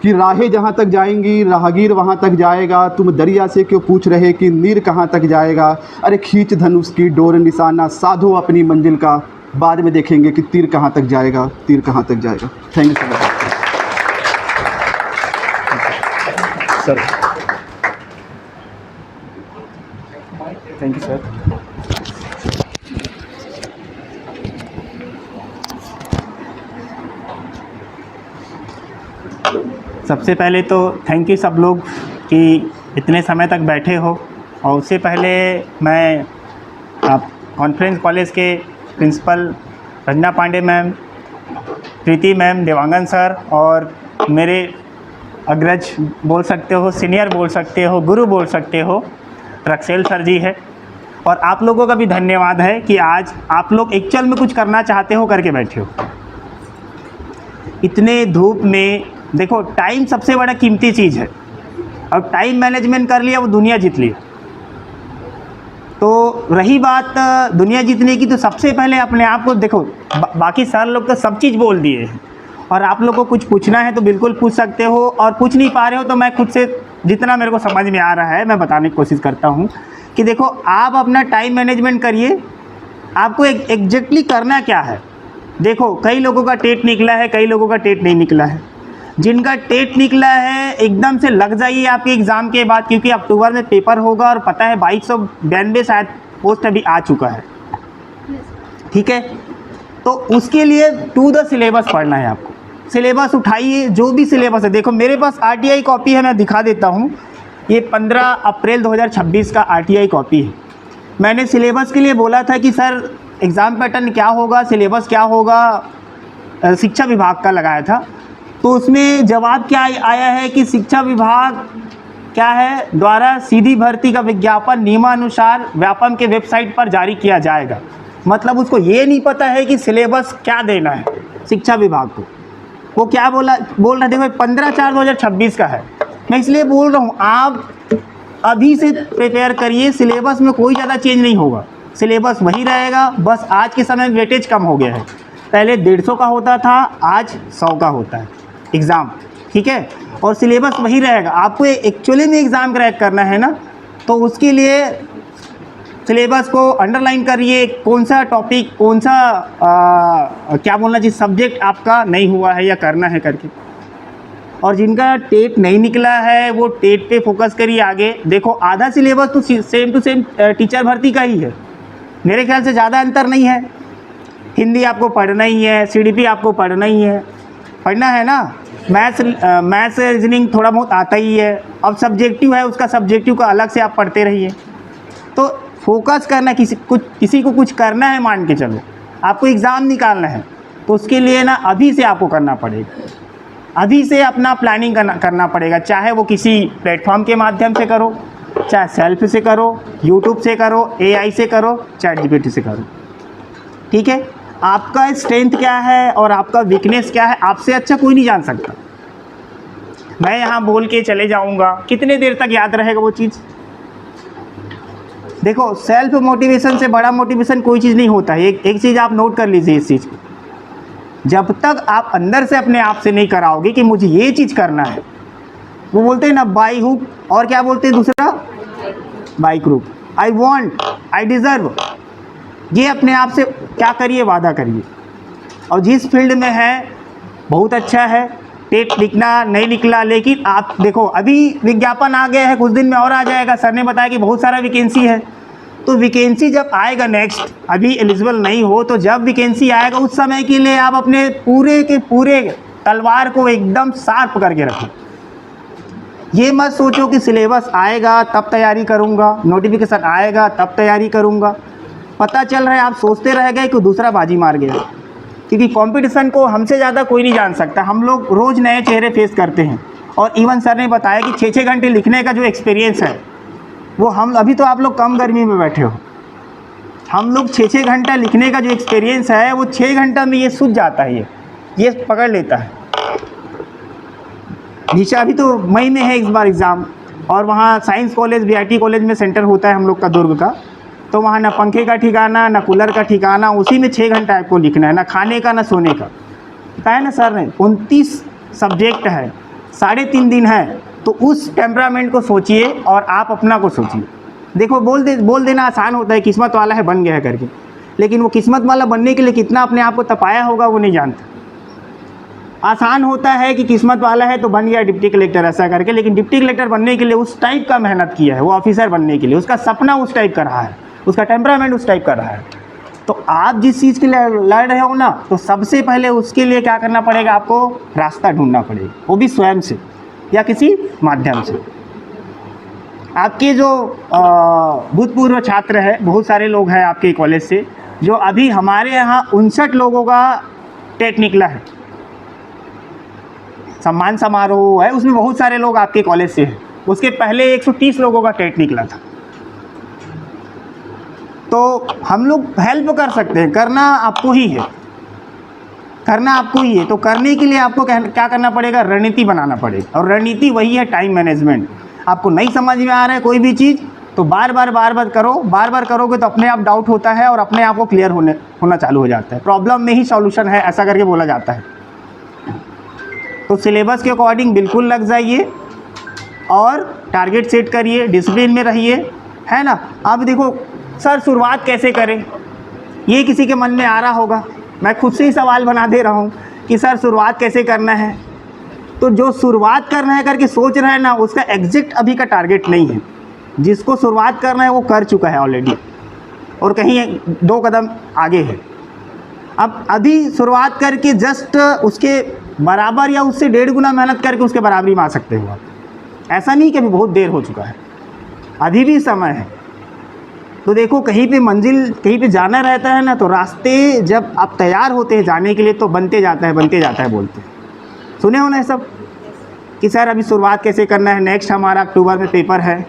कि राहें जहाँ तक जाएंगी राहगीर वहाँ तक जाएगा, तुम दरिया से क्यों पूछ रहे कि नीर कहाँ तक जाएगा। अरे खींच धनुष की डोर निशाना साधो अपनी मंजिल का, बाद में देखेंगे कि तीर कहाँ तक जाएगा, तीर कहाँ तक जाएगा। Thank you sir. Thank you sir. सबसे पहले तो थैंक यू सब लोग कि इतने समय तक बैठे हो। और उससे पहले मैं कॉन्फ्रेंस कॉलेज के प्रिंसिपल रंजना पांडे मैम, प्रीति मैम, देवांगन सर और मेरे अग्रज बोल सकते हो, सीनियर बोल सकते हो, गुरु बोल सकते हो, रक्सेल सर जी है। और आप लोगों का भी धन्यवाद है कि आज आप लोग एक्चुअल में कुछ करना चाहते हो करके बैठे हो। इतने धूप में देखो, टाइम सबसे बड़ा कीमती चीज़ है और टाइम मैनेजमेंट कर लिया वो दुनिया जीत लिया। तो रही बात दुनिया जीतने की, तो सबसे पहले अपने आप को देखो। बाकी सर लोग तो सब चीज़ बोल दिए हैं और आप लोग को कुछ पूछना है तो बिल्कुल पूछ सकते हो, और पूछ नहीं पा रहे हो तो मैं खुद से जितना मेरे को समझ में आ रहा है मैं बताने की कोशिश करता हूँ कि देखो, आप अपना टाइम मैनेजमेंट करिए। आपको एग्जैक्टली करना क्या है। देखो, कई लोगों का टेट निकला है, कई लोगों का टेट नहीं निकला है। जिनका टेट निकला है एकदम से लग जाइए आपके एग्ज़ाम के बाद, क्योंकि अक्टूबर में पेपर होगा और पता है 2292 शायद पोस्ट अभी आ चुका है। ठीक है, तो उसके लिए टू द सिलेबस पढ़ना है आपको। सिलेबस उठाइए, जो भी सिलेबस है। देखो, मेरे पास RTI कॉपी है, मैं दिखा देता हूँ। ये 15 अप्रैल 2026 का RTI कॉपी है। मैंने सिलेबस के लिए बोला था कि सर एग्ज़ाम पैटर्न क्या होगा, सिलेबस क्या होगा, शिक्षा विभाग का लगाया था। तो उसमें जवाब क्या आया है कि शिक्षा विभाग क्या है द्वारा सीधी भर्ती का विज्ञापन नियमानुसार व्यापम के वेबसाइट पर जारी किया जाएगा। मतलब उसको ये नहीं पता है कि सिलेबस क्या देना है शिक्षा विभाग को। वो क्या बोल रहा है, देखो 15/4/2026 का है। मैं इसलिए बोल रहा हूँ, आप अभी से प्रिपेयर करिए। सिलेबस में कोई ज़्यादा चेंज नहीं होगा, सिलेबस वही रहेगा। बस आज के समय में वेटेज कम हो गया है। पहले 150 का होता था, आज 100 का होता है एग्ज़ाम। ठीक है, और सिलेबस वही रहेगा। आपको एक्चुअली में एग्ज़ाम क्रैक करना है ना, तो उसके लिए सिलेबस को अंडरलाइन करिए। कौन सा टॉपिक, कौन सा क्या बोलना चाहिए, सब्जेक्ट आपका नहीं हुआ है या करना है करके। और जिनका टेट नहीं निकला है वो टेट पे फोकस करिए आगे। देखो, आधा सिलेबस तो सेम टू सेम टीचर भर्ती का ही है। मेरे ख्याल से ज़्यादा अंतर नहीं है। हिंदी आपको पढ़ना ही है, CDP आपको पढ़ना ही है, पढ़ना है ना। मैथ्स रीजनिंग थोड़ा बहुत आता ही है। अब सब्जेक्टिव है, उसका सब्जेक्टिव का अलग से आप पढ़ते रहिए। तो फोकस करना, किसी को कुछ करना है, मान के चलो आपको एग्ज़ाम निकालना है, तो उसके लिए ना अभी से आपको करना पड़ेगा। अभी से अपना प्लानिंग करना पड़ेगा, चाहे वो किसी प्लेटफॉर्म के माध्यम से करो, चाहे सेल्फ से करो, यूट्यूब से करो, AI से करो, ChatGPT से करो। ठीक है, आपका स्ट्रेंथ क्या है और आपका वीकनेस क्या है आपसे अच्छा कोई नहीं जान सकता। मैं यहाँ बोल के चले जाऊँगा, कितने देर तक याद रहेगा वो चीज़? देखो, सेल्फ मोटिवेशन से बड़ा मोटिवेशन कोई चीज़ नहीं होता है। एक चीज़ आप नोट कर लीजिए इस चीज़ को, जब तक आप अंदर से अपने आप से नहीं कराओगे कि मुझे ये चीज़ करना है, वो बोलते हैं ना बाई हुक, और क्या बोलते हैं दूसरा, by croup, I want, I deserve. ये अपने आप से क्या करिए, वादा करिए। और जिस फील्ड में है बहुत अच्छा है, टेट लिखना नहीं निकला, लेकिन आप देखो अभी विज्ञापन आ गया है, कुछ दिन में और आ जाएगा। सर ने बताया कि बहुत सारा वैकेंसी है, तो वैकेंसी जब आएगा नेक्स्ट, अभी एलिजिबल नहीं हो तो जब वैकेंसी आएगा उस समय के लिए आप अपने पूरे के पूरे तलवार को एकदम शार्प करके रखो। ये मत सोचो कि सिलेबस आएगा तब तैयारी करूँगा, नोटिफिकेशन आएगा तब तैयारी करूँगा। पता चल रहा है आप सोचते रह गए कि दूसरा बाजी मार गया, क्योंकि कंपटीशन को हमसे ज़्यादा कोई नहीं जान सकता। हम लोग रोज़ नए चेहरे फेस करते हैं, और इवन सर ने बताया कि 6-6 घंटे लिखने का जो एक्सपीरियंस है वो हम अभी तो आप लोग कम गर्मी में बैठे हो, हम लोग 6-6 घंटा लिखने का जो एक्सपीरियंस है वो 6 घंटा में ये सूझ जाता है, ये पकड़ लेता है। नीचे अभी तो मई में है इस बार एग्ज़ाम, और वहाँ साइंस कॉलेज VIT कॉलेज में सेंटर होता है हम लोग का दुर्ग का, तो वहाँ ना पंखे का ठिकाना ना कूलर का ठिकाना, उसी में 6 घंटा आपको लिखना है, ना खाने का ना सोने का। बताया ना सर ने 29 सब्जेक्ट है, 3.5 दिन है, तो उस टेम्परामेंट को सोचिए और आप अपना को सोचिए। देखो बोल देना आसान होता है, किस्मत वाला है बन गया है करके, लेकिन वो किस्मत वाला बनने के लिए कितना अपने आप को तपाया होगा वो नहीं जानता। आसान होता है कि किस्मत वाला है तो बन गया डिप्टी कलेक्टर ऐसा करके, लेकिन डिप्टी कलेक्टर बनने के लिए उस टाइप का मेहनत किया है, वो ऑफिसर बनने के लिए उसका सपना उस टाइप का रहा है, उसका टेम्परामेंट उस टाइप का रहा है। तो आप जिस चीज़ के लिए लड़ रहे हो ना, तो सबसे पहले उसके लिए क्या करना पड़ेगा, आपको रास्ता ढूंढना पड़ेगा, वो भी स्वयं से या किसी माध्यम से। आपके जो भूतपूर्व छात्र हैं, बहुत सारे लोग हैं आपके कॉलेज से, जो अभी हमारे यहाँ 59 लोगों का टेट निकला है, सम्मान समारोह है, उसमें बहुत सारे लोग आपके कॉलेज से हैं। उसके पहले 130 लोगों का टेट निकला था। तो हम लोग हेल्प कर सकते हैं, करना आपको ही है, करना आपको ही है। तो करने के लिए आपको क्या करना पड़ेगा, रणनीति बनाना पड़ेगा, और रणनीति वही है टाइम मैनेजमेंट। आपको नहीं समझ में आ रहा है कोई भी चीज़, तो बार बार करो, बार बार करोगे तो अपने आप डाउट होता है और अपने आप को क्लियर होना चालू हो जाता है। प्रॉब्लम में ही सॉल्यूशन है, ऐसा करके बोला जाता है। तो सिलेबस के अकॉर्डिंग बिल्कुल लग जाइए और टारगेट सेट करिए, डिसिप्लिन में रहिए, है ना। अब देखो सर शुरुआत कैसे करें, ये किसी के मन में आ रहा होगा, मैं खुद से ही सवाल बना दे रहा हूँ कि सर शुरुआत कैसे करना है। तो जो शुरुआत करना है करके सोच रहे हैं ना, उसका एग्जैक्ट अभी का टारगेट नहीं है। जिसको शुरुआत करना है वो कर चुका है ऑलरेडी, और कहीं 2 कदम आगे है। अब अभी शुरुआत करके जस्ट उसके बराबर या उससे 1.5 गुना मेहनत करके उसके बराबरी में आ सकते हो आप। ऐसा नहीं कि अभी बहुत देर हो चुका है, अभी भी समय है। तो देखो कहीं पे मंजिल, कहीं पे जाना रहता है ना, तो रास्ते जब आप तैयार होते हैं जाने के लिए तो बनते जाता है बोलते हैं। सुने हो ना ये सब कि सर अभी शुरुआत कैसे करना है, नेक्स्ट हमारा अक्टूबर में पेपर है।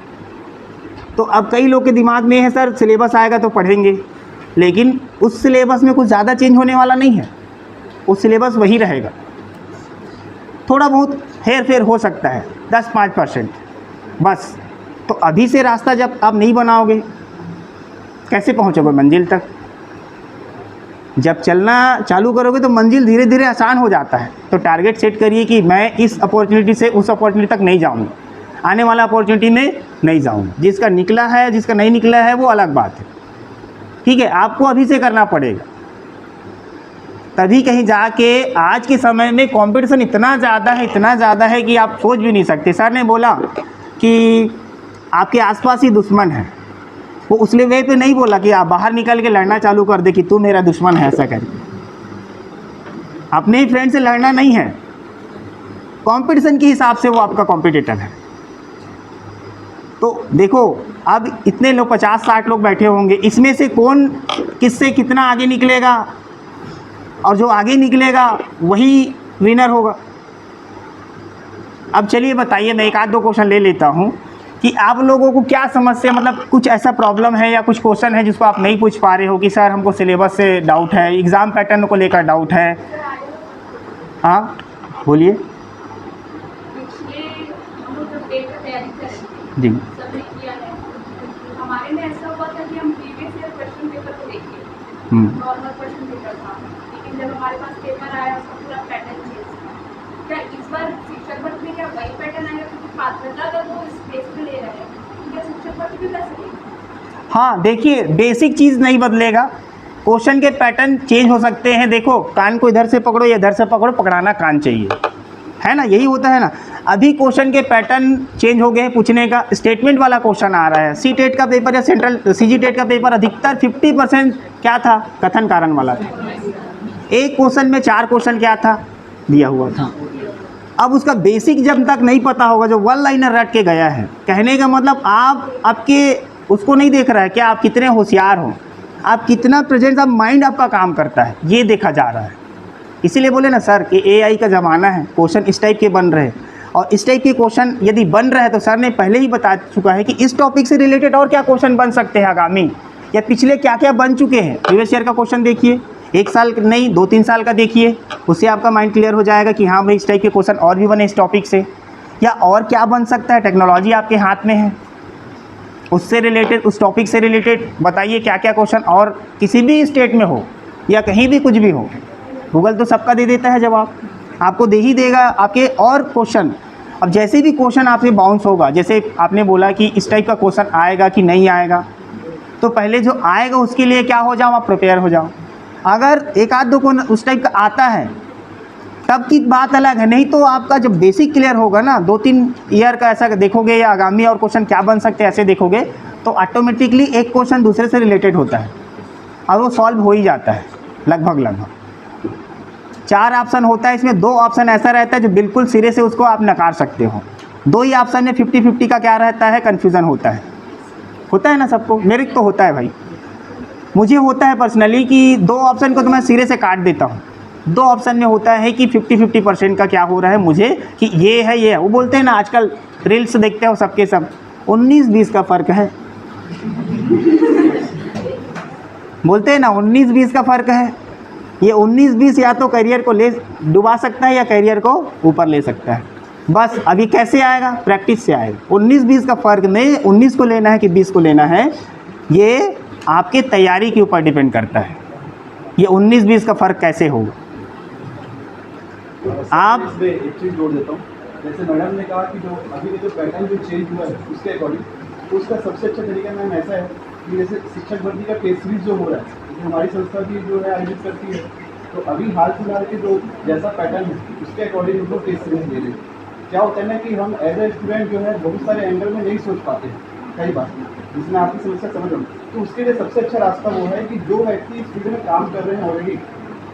तो अब कई लोग के दिमाग में है सर सिलेबस आएगा तो पढ़ेंगे, लेकिन उस सिलेबस में कुछ ज़्यादा चेंज होने वाला नहीं है, उस सिलेबस वही रहेगा। थोड़ा बहुत हेर फेर हो सकता है 10-5% बस। तो अभी से रास्ता जब आप नहीं बनाओगे कैसे पहुँचोगे मंजिल तक। जब चलना चालू करोगे तो मंजिल धीरे धीरे आसान हो जाता है। तो टारगेट सेट करिए कि मैं इस अपॉर्चुनिटी से उस अपॉर्चुनिटी तक नहीं जाऊँगा, आने वाला अपॉर्चुनिटी में नहीं जाऊँगा। जिसका निकला है, जिसका नहीं निकला है वो अलग बात है, ठीक है। आपको अभी से करना पड़ेगा, तभी कहीं जाके। आज के समय में कंपटीशन इतना ज़्यादा है कि आप सोच भी नहीं सकते। सर ने बोला कि आपके आसपास ही दुश्मन है, वो उस वे पे नहीं बोला कि आप बाहर निकल के लड़ना चालू कर दे कि तू मेरा दुश्मन है, ऐसा करके। अपने ही फ्रेंड से लड़ना नहीं है, कंपटीशन के हिसाब से वो आपका कॉम्पिटिटर है। तो देखो अब इतने लोग 50-60 लोग बैठे होंगे, इसमें से कौन किससे कितना आगे निकलेगा, और जो आगे निकलेगा वही विनर होगा। अब चलिए बताइए, मैं एक आध दो क्वेश्चन ले लेता हूँ कि आप लोगों को क्या समस्या, मतलब कुछ ऐसा प्रॉब्लम है या कुछ क्वेश्चन है जिसको आप नहीं पूछ पा रहे हो कि सर हमको सिलेबस से डाउट है, एग्ज़ाम पैटर्न को लेकर डाउट है। हाँ बोलिए। पिछले हम लोग जब डेट का तैयारी करें जी सबने किया है, हमारे में ऐसा हुआ था कि हम प्रीवियस ईयर क्वेश्चन पेपर को देखिए, नॉर्मल क्वेश्चन पेपर था, लेकिन जब हमारे पास पेपर आया उसका पूरा पैटर्न चेंज था। क्या इस बार शिक्षक वर्ग में क्या वही पैटर्न आएगा, क्योंकि पात्रता अगर वो इस बेस पे ले रहे हैं तो क्या शिक्षक वर्ग भी वैसे लेंगे? हाँ, देखिए बेसिक चीज़ नहीं बदलेगा, क्वेश्चन के पैटर्न चेंज हो सकते हैं। देखो कान को इधर से पकड़ो या इधर से पकड़ो, पकड़ाना कान चाहिए, है ना, यही होता है ना। अभी क्वेश्चन के पैटर्न चेंज हो गए, पूछने का स्टेटमेंट वाला क्वेश्चन आ रहा है। सी टेट का पेपर या सेंट्रल सीजी टेट का पेपर अधिकतर 50% क्या था, कथन कारण वाला था। एक क्वेश्चन में 4 क्वेश्चन क्या था, दिया हुआ था। अब उसका बेसिक जब तक नहीं पता होगा, जो वन लाइनर रट के गया है, कहने का मतलब आप आपके उसको नहीं देख रहा है कि आप कितने होशियार हो, आप कितना प्रेजेंस ऑफ माइंड आपका काम करता है, ये देखा जा रहा है। इसीलिए बोले ना सर कि एआई का ज़माना है, क्वेश्चन इस टाइप के बन रहे हैं, और इस टाइप के क्वेश्चन यदि बन रहे हैं तो सर ने पहले ही बता चुका है कि इस टॉपिक से रिलेटेड और क्या क्वेश्चन बन सकते हैं आगामी, या पिछले क्या क्या बन चुके हैं। प्रीवियस ईयर का क्वेश्चन देखिए, 1 साल नहीं 2-3 साल का देखिए, उससे आपका माइंड क्लियर हो जाएगा कि हाँ भाई इस टाइप के क्वेश्चन और भी बने इस टॉपिक से, या और क्या बन सकता है। टेक्नोलॉजी आपके हाथ में है, उससे रिलेटेड, उस टॉपिक से रिलेटेड बताइए क्या क्या क्वेश्चन, और किसी भी स्टेट में हो या कहीं भी कुछ भी हो, गूगल तो सबका दे देता है जवाब, आपको दे ही देगा आपके और क्वेश्चन। अब जैसे भी क्वेश्चन आपसे बाउंस होगा, जैसे आपने बोला कि इस टाइप का क्वेश्चन आएगा कि नहीं आएगा, तो पहले जो आएगा उसके लिए क्या हो जाओ, आप प्रिपेयर हो जाओ। अगर एक आध दो को उस टाइप का आता है तब की बात अलग है, नहीं तो आपका जब बेसिक क्लियर होगा ना, 2-3 ईयर का ऐसा देखोगे या आगामी और क्वेश्चन क्या बन सकते हैं ऐसे देखोगे, तो ऑटोमेटिकली एक क्वेश्चन दूसरे से रिलेटेड होता है और वो सॉल्व हो ही जाता है लगभग। 4 ऑप्शन होता है, इसमें 2 ऑप्शन ऐसा रहता है जो बिल्कुल सिरे से उसको आप नकार सकते हो। 2 ही ऑप्शन में 50-50 का क्या रहता है, कन्फ्यूज़न होता है ना सबको, मेरे तो होता है भाई, मुझे होता है पर्सनली कि 2 ऑप्शन को तो मैं सिरे से काट देता हूँ। 2 ऑप्शन में होता है कि 50-50% का क्या हो रहा है मुझे, कि ये है। वो बोलते हैं ना, आजकल रील्स देखते हो सबके सब, 19-20 का फ़र्क है, बोलते हैं ना 19-20 का फ़र्क है। ये 19-20 या तो करियर को ले डुबा सकता है या करियर को ऊपर ले सकता है। बस अभी कैसे आएगा, प्रैक्टिस से आएगा। 19-20 का फ़र्क नहीं, 19 को लेना है कि 20 को लेना है, ये आपके तैयारी के ऊपर डिपेंड करता है। ये 19-20 का फ़र्क कैसे होगा, आप इसमें एक चीज़ जोड़ देता हूँ। जैसे मैडम ने कहा कि जो अभी जो पैटर्न जो चेंज हुआ है उसके अकॉर्डिंग, तो उसका सबसे अच्छा तरीका मैम ऐसा है कि जैसे शिक्षक भर्ती का टेस्ट सीरीज जो हो रहा है, तो हमारी संस्था भी जो है आयोजित करती है, तो अभी हाल फिलहाल के जो जैसा पैटर्न है उसके अकॉर्डिंग हम लोग टेस्ट सीरीज ले रहे हैं। क्या होता है ना कि हम एज ए स्टूडेंट जो है बहुत सारे एंगल में नहीं सोच पाते हैं कई बार, जिसमें आपकी समस्या समझ रहा हूँ। तो उसके लिए सबसे अच्छा रास्ता वो है कि जो व्यक्ति इस फील्ड में काम कर रहे हैं ऑलरेडी,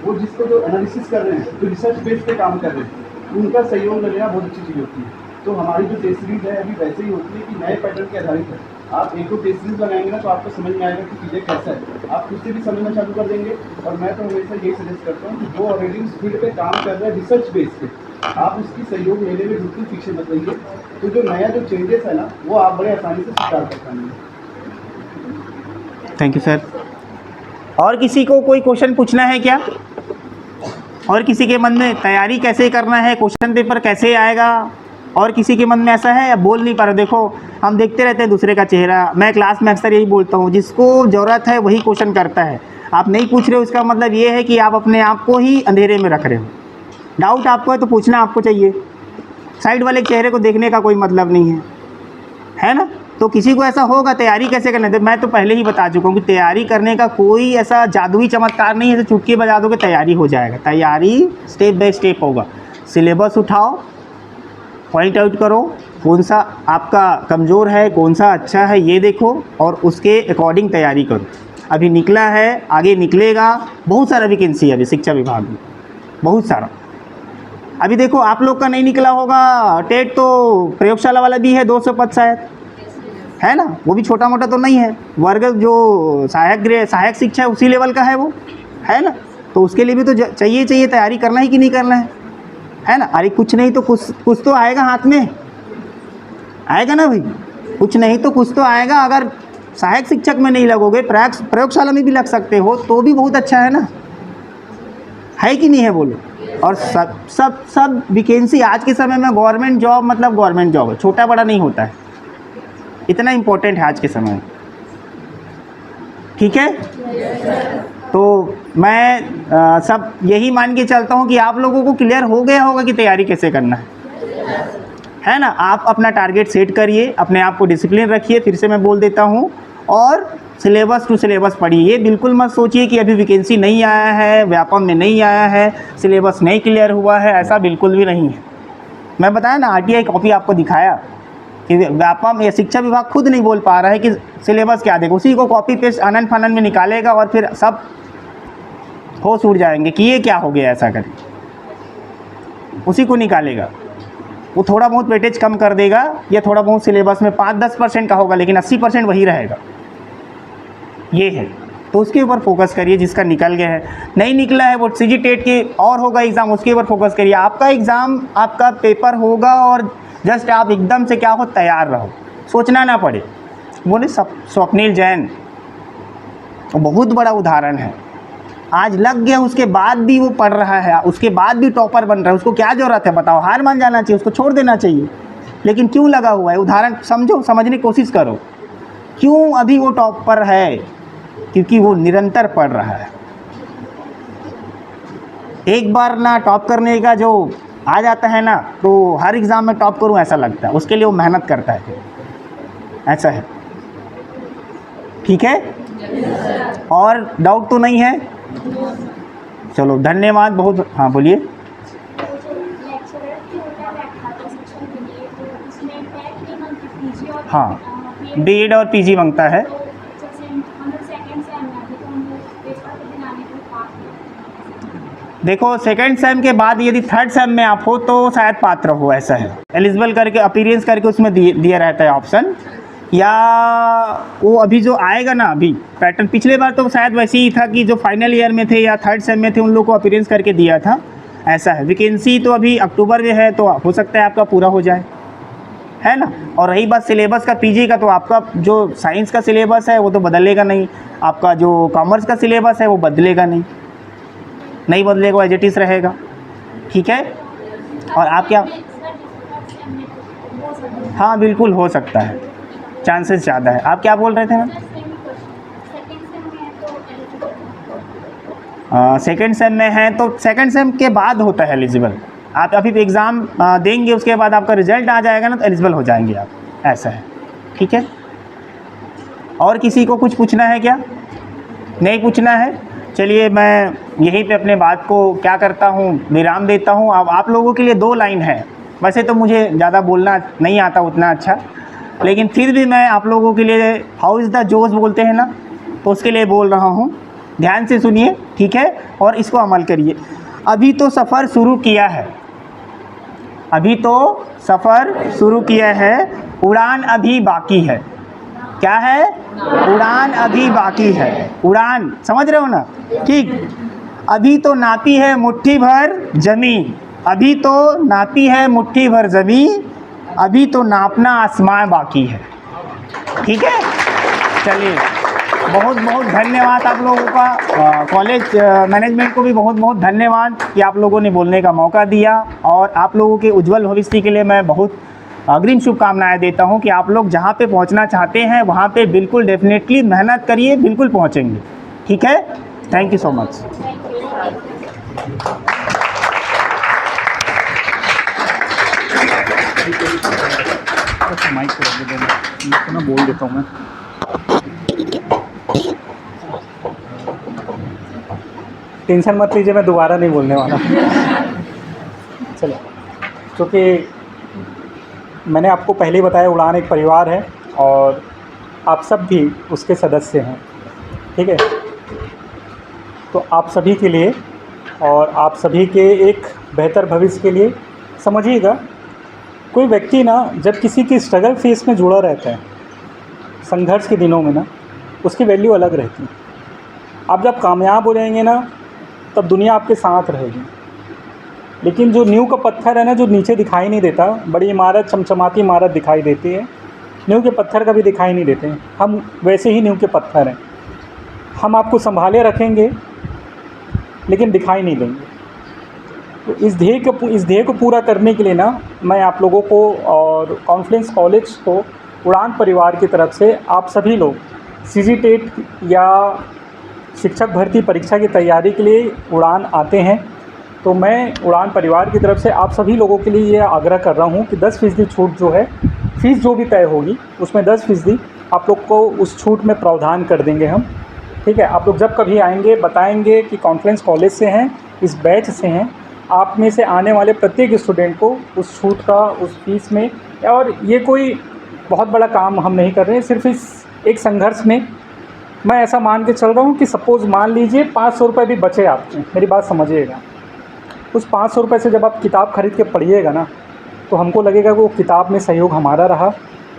वो जिसको जो एनालिसिस कर रहे हैं, जो रिसर्च बेस पे काम कर रहे हैं, उनका सहयोग लेना बहुत अच्छी चीज़ होती है। तो हमारी जो टेस्ट सीरीज है अभी वैसे ही होती है कि नए पैटर्न के आधारित है। आप एक दो टेस्ट सीरीज लगाएंगे ना तो आपको समझ में आएगा कि चीज़ें कैसा है, आप उससे भी समझना चालू कर देंगे। और मैं तो हमेशा यही सजेस्ट करता हूँ कि जो ऑलरेडी उस फील्ड पे काम कर रहे हैं रिसर्च बेस पे, आप उसकी सहयोग लेने में बिल्कुल पीछे मत रहिए। तो जो नया जो चेंजेस है ना, वो आप बड़े आसानी से स्वीकार कर पाएंगे। Thank you sir. और किसी को कोई क्वेश्चन पूछना है क्या? और किसी के मन में तैयारी कैसे करना है, क्वेश्चन पेपर कैसे आएगा, और किसी के मन में ऐसा है या बोल नहीं पा रहे? देखो हम देखते रहते हैं दूसरे का चेहरा, मैं क्लास में अक्सर यही बोलता हूँ, जिसको ज़रूरत है वही क्वेश्चन करता है। आप नहीं पूछ रहे हो इसका मतलब ये है कि आप अपने आप को ही अंधेरे में रख रहे हो। डाउट आपको है तो पूछना आपको चाहिए, साइड वाले चेहरे को देखने का कोई मतलब नहीं है ना। तो किसी को ऐसा होगा तैयारी कैसे करना है, मैं तो पहले ही बता चुका हूँ कि तैयारी करने का कोई ऐसा जादुई चमत्कार नहीं है, तो चुटकी बजा दोगे तैयारी हो जाएगा। तैयारी स्टेप बाय स्टेप होगा। सिलेबस उठाओ, पॉइंट आउट करो, कौन सा आपका कमज़ोर है, कौन सा अच्छा है, ये देखो और उसके अकॉर्डिंग तैयारी करो। अभी निकला है, आगे निकलेगा, बहुत सारा वैकेंसी है अभी शिक्षा विभाग में, बहुत सारा। अभी देखो आप लोग का नहीं निकला होगा टेट, तो प्रयोगशाला वाला भी है 200 पद शायद, है ना, वो भी छोटा मोटा तो नहीं है। वर्ग जो सहायक शिक्षा है उसी लेवल का है वो, है ना। तो उसके लिए भी तो चाहिए तैयारी करना ही कि नहीं करना है। है ना। अरे कुछ नहीं तो कुछ तो आएगा हाथ में, आएगा ना भाई, कुछ नहीं तो कुछ तो आएगा। अगर सहायक शिक्षक में नहीं लगोगे, प्रयोगशाला में भी लग सकते हो तो भी बहुत अच्छा है ना, है कि नहीं है बोलो। और सब वैकेंसी आज के समय में गवर्नमेंट जॉब मतलब गवर्नमेंट जॉब है, छोटा बड़ा नहीं होता है, इतना इम्पोर्टेंट है आज के समय में, ठीक है। तो मैं सब यही मान के चलता हूँ कि आप लोगों को क्लियर हो गया होगा कि तैयारी कैसे करना है ना। आप अपना टारगेट सेट करिए, अपने आप को डिसिप्लिन रखिए, फिर से मैं बोल देता हूँ, और सिलेबस टू सिलेबस पढ़िए। बिल्कुल मत सोचिए कि अभी वैकेंसी नहीं आया है, व्यापम में नहीं आया है, सिलेबस नहीं क्लियर हुआ है, ऐसा बिल्कुल भी नहीं है। मैं बताया ना, आरटीआई कॉपी आपको दिखाया कि व्यापम या शिक्षा विभाग खुद नहीं बोल पा रहा है कि सिलेबस क्या देगा, उसी को कॉपी पेस्ट अनन फनन में निकालेगा और फिर सब होश उड़ जाएंगे कि ये क्या हो गया, ऐसा करके उसी को निकालेगा। वो थोड़ा बहुत वेटेज कम कर देगा या थोड़ा बहुत सिलेबस में 5-10% का होगा, लेकिन 80% वही रहेगा, ये है। तो उसके ऊपर फोकस करिए, जिसका निकल गया है, नहीं निकला है वो सीजी टेट के और होगा एग्ज़ाम, उसके ऊपर फोकस करिए। आपका एग्ज़ाम, आपका पेपर होगा और जस्ट आप एकदम से क्या हो, तैयार रहो, सोचना ना पड़े। बोले स्वप्निल जैन बहुत बड़ा उदाहरण है, आज लग गया, उसके बाद भी वो पढ़ रहा है, उसके बाद भी टॉपर बन रहा है, उसको क्या ज़रूरत है बताओ। हार मान जाना चाहिए, उसको छोड़ देना चाहिए, लेकिन क्यों लगा हुआ है, उदाहरण समझो, समझने की कोशिश करो, क्यों अभी वो टॉपर है, क्योंकि वो निरंतर पढ़ रहा है। एक बार ना टॉप करने का जो आ जाता है ना, तो हर एग्ज़ाम में टॉप करूं ऐसा लगता है, उसके लिए वो मेहनत करता है, ऐसा है, ठीक है। और डाउट तो नहीं है, चलो धन्यवाद बहुत। हाँ बोलिए। हाँ, बीएड और पीजी मांगता है। देखो सेकेंड सेम के बाद यदि थर्ड सेम में आप हो तो शायद पात्र हो, ऐसा है, एलिजिबल करके अपीयरेंस करके उसमें दिया रहता है ऑप्शन, या वो अभी जो आएगा ना, अभी पैटर्न पिछले बार तो शायद वैसे ही था कि जो फाइनल ईयर में थे या थर्ड सेम में थे उन लोगों को अपीयरेंस करके दिया था, ऐसा है। वैकेंसी तो अभी अक्टूबर में है, तो हो सकता है आपका पूरा हो जाए, है ना। और रही बात सिलेबस का पीजी का, तो आपका जो साइंस का सिलेबस है वो तो बदलेगा नहीं, आपका जो कॉमर्स का सिलेबस है वो बदलेगा नहीं बदलेगा, एज इट इज़ रहेगा, ठीक है। और आप क्या, हाँ बिल्कुल हो सकता है, चांसेस ज़्यादा है। आप क्या बोल रहे थे मैम? सेकेंड सेम में है तो सेकेंड सेम के बाद होता है एलिजिबल। आप अभी एग्ज़ाम देंगे, उसके बाद आपका रिजल्ट आ जाएगा ना, तो एलिजिबल हो जाएंगे आप, ऐसा है, ठीक है। और किसी को कुछ पूछना है क्या? नहीं पूछना है, चलिए मैं यहीं पे अपने बात को क्या करता हूँ, विराम देता हूँ। अब आप लोगों के लिए 2 लाइन है, वैसे तो मुझे ज़्यादा बोलना नहीं आता उतना अच्छा, लेकिन फिर भी मैं आप लोगों के लिए हाउ इज़ द जोश बोलते हैं ना, तो उसके लिए बोल रहा हूँ, ध्यान से सुनिए, ठीक है, और इसको अमल करिए। अभी तो सफ़र शुरू किया है, अभी तो सफ़र शुरू किया है, उड़ान अभी बाकी है। क्या है? उड़ान अभी बाकी है, उड़ान समझ रहे हो ना, ठीक। अभी तो नापी है मुट्ठी भर ज़मीन, अभी तो नापी है मुट्ठी भर ज़मीन, अभी तो नापना आसमान बाकी है, ठीक है। चलिए बहुत बहुत धन्यवाद आप लोगों का, कॉलेज मैनेजमेंट को भी बहुत बहुत धन्यवाद कि आप लोगों ने बोलने का मौका दिया, और आप लोगों के उज्जवल भविष्य के लिए मैं बहुत अग्रिम शुभकामनाएं देता हूं कि आप लोग जहां पे पहुंचना चाहते हैं वहां पे बिल्कुल डेफिनेटली मेहनत करिए, बिल्कुल पहुंचेंगे, ठीक है। Thank you so much. Mike ना बोल देता हूँ मैं। टेंशन मत लीजिए, मैं दोबारा नहीं बोलने वाला। चलो, क्योंकि मैंने आपको पहले ही बताया उड़ान एक परिवार है और आप सब भी उसके सदस्य हैं, ठीक है। तो आप सभी के लिए और आप सभी के एक बेहतर भविष्य के लिए समझिएगा, कोई व्यक्ति ना जब किसी की स्ट्रगल फेस में जुड़ा रहता है, संघर्ष के दिनों में ना, उसकी वैल्यू अलग रहती है। आप जब कामयाब हो जाएंगे ना, तब दुनिया आपके साथ रहेगी, लेकिन जो नींव का पत्थर है ना, जो नीचे दिखाई नहीं देता, बड़ी इमारत, चमचमाती इमारत दिखाई देती है, नींव के पत्थर कभी दिखाई नहीं देते हैं। हम वैसे ही नींव के पत्थर हैं। हम आपको संभाले रखेंगे लेकिन दिखाई नहीं देंगे। तो इस ध्येय को पूरा करने के लिए ना, मैं आप लोगों को और कॉन्फ्लुएंस कॉलेज को, उड़ान परिवार की तरफ से आप सभी लोग सीजी या शिक्षक भर्ती परीक्षा की तैयारी के लिए उड़ान आते हैं, तो मैं उड़ान परिवार की तरफ से आप सभी लोगों के लिए ये आग्रह कर रहा हूँ कि 10% छूट जो है, फ़ीस जो भी तय होगी उसमें 10% आप लोग को उस छूट में प्रावधान कर देंगे हम। ठीक है, आप लोग जब कभी आएंगे बताएंगे कि कॉन्फ्लुएंस कॉलेज से हैं, इस बैच से हैं, आप में से आने वाले प्रत्येक स्टूडेंट को उस छूट का, उस फीस में, और ये कोई बहुत बड़ा काम हम नहीं कर रहे हैं, सिर्फ इस एक संघर्ष में मैं ऐसा मान के चल रहा हूँ कि सपोज़ मान लीजिए 500 रुपये भी बचे आपके, मेरी बात समझिएगा, उस 500 रुपये से जब आप किताब खरीद के पढ़िएगा ना, तो हमको लगेगा कि वो किताब में सहयोग हमारा रहा,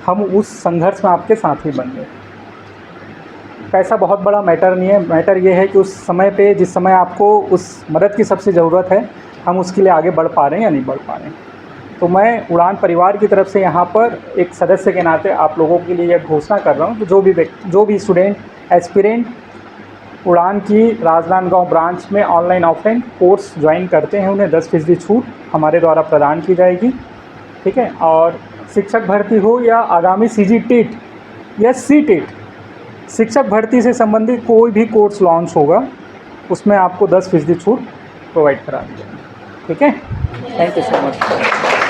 हम उस संघर्ष में आपके साथ ही बन गए। पैसा बहुत बड़ा मैटर नहीं है, मैटर ये है कि उस समय पे, जिस समय आपको उस मदद की सबसे ज़रूरत है, हम उसके लिए आगे बढ़ पा रहे हैं या नहीं बढ़ पा रहे हैं। तो मैं उड़ान परिवार की तरफ से यहाँ पर एक सदस्य के नाते आप लोगों के लिए यह घोषणा कर रहा हूँ कि जो भी स्टूडेंट एस्पिरेंट उड़ान की राजनांदगांव ब्रांच में ऑनलाइन ऑफलाइन कोर्स ज्वाइन करते हैं, उन्हें 10% छूट हमारे द्वारा प्रदान की जाएगी। ठीक है, और शिक्षक भर्ती हो या आगामी CG या CTET, शिक्षक भर्ती से संबंधित कोई भी कोर्स लॉन्च होगा, उसमें आपको 10% छूट प्रोवाइड करा दी जाएगी। ठीक है, थैंक यू सो मच।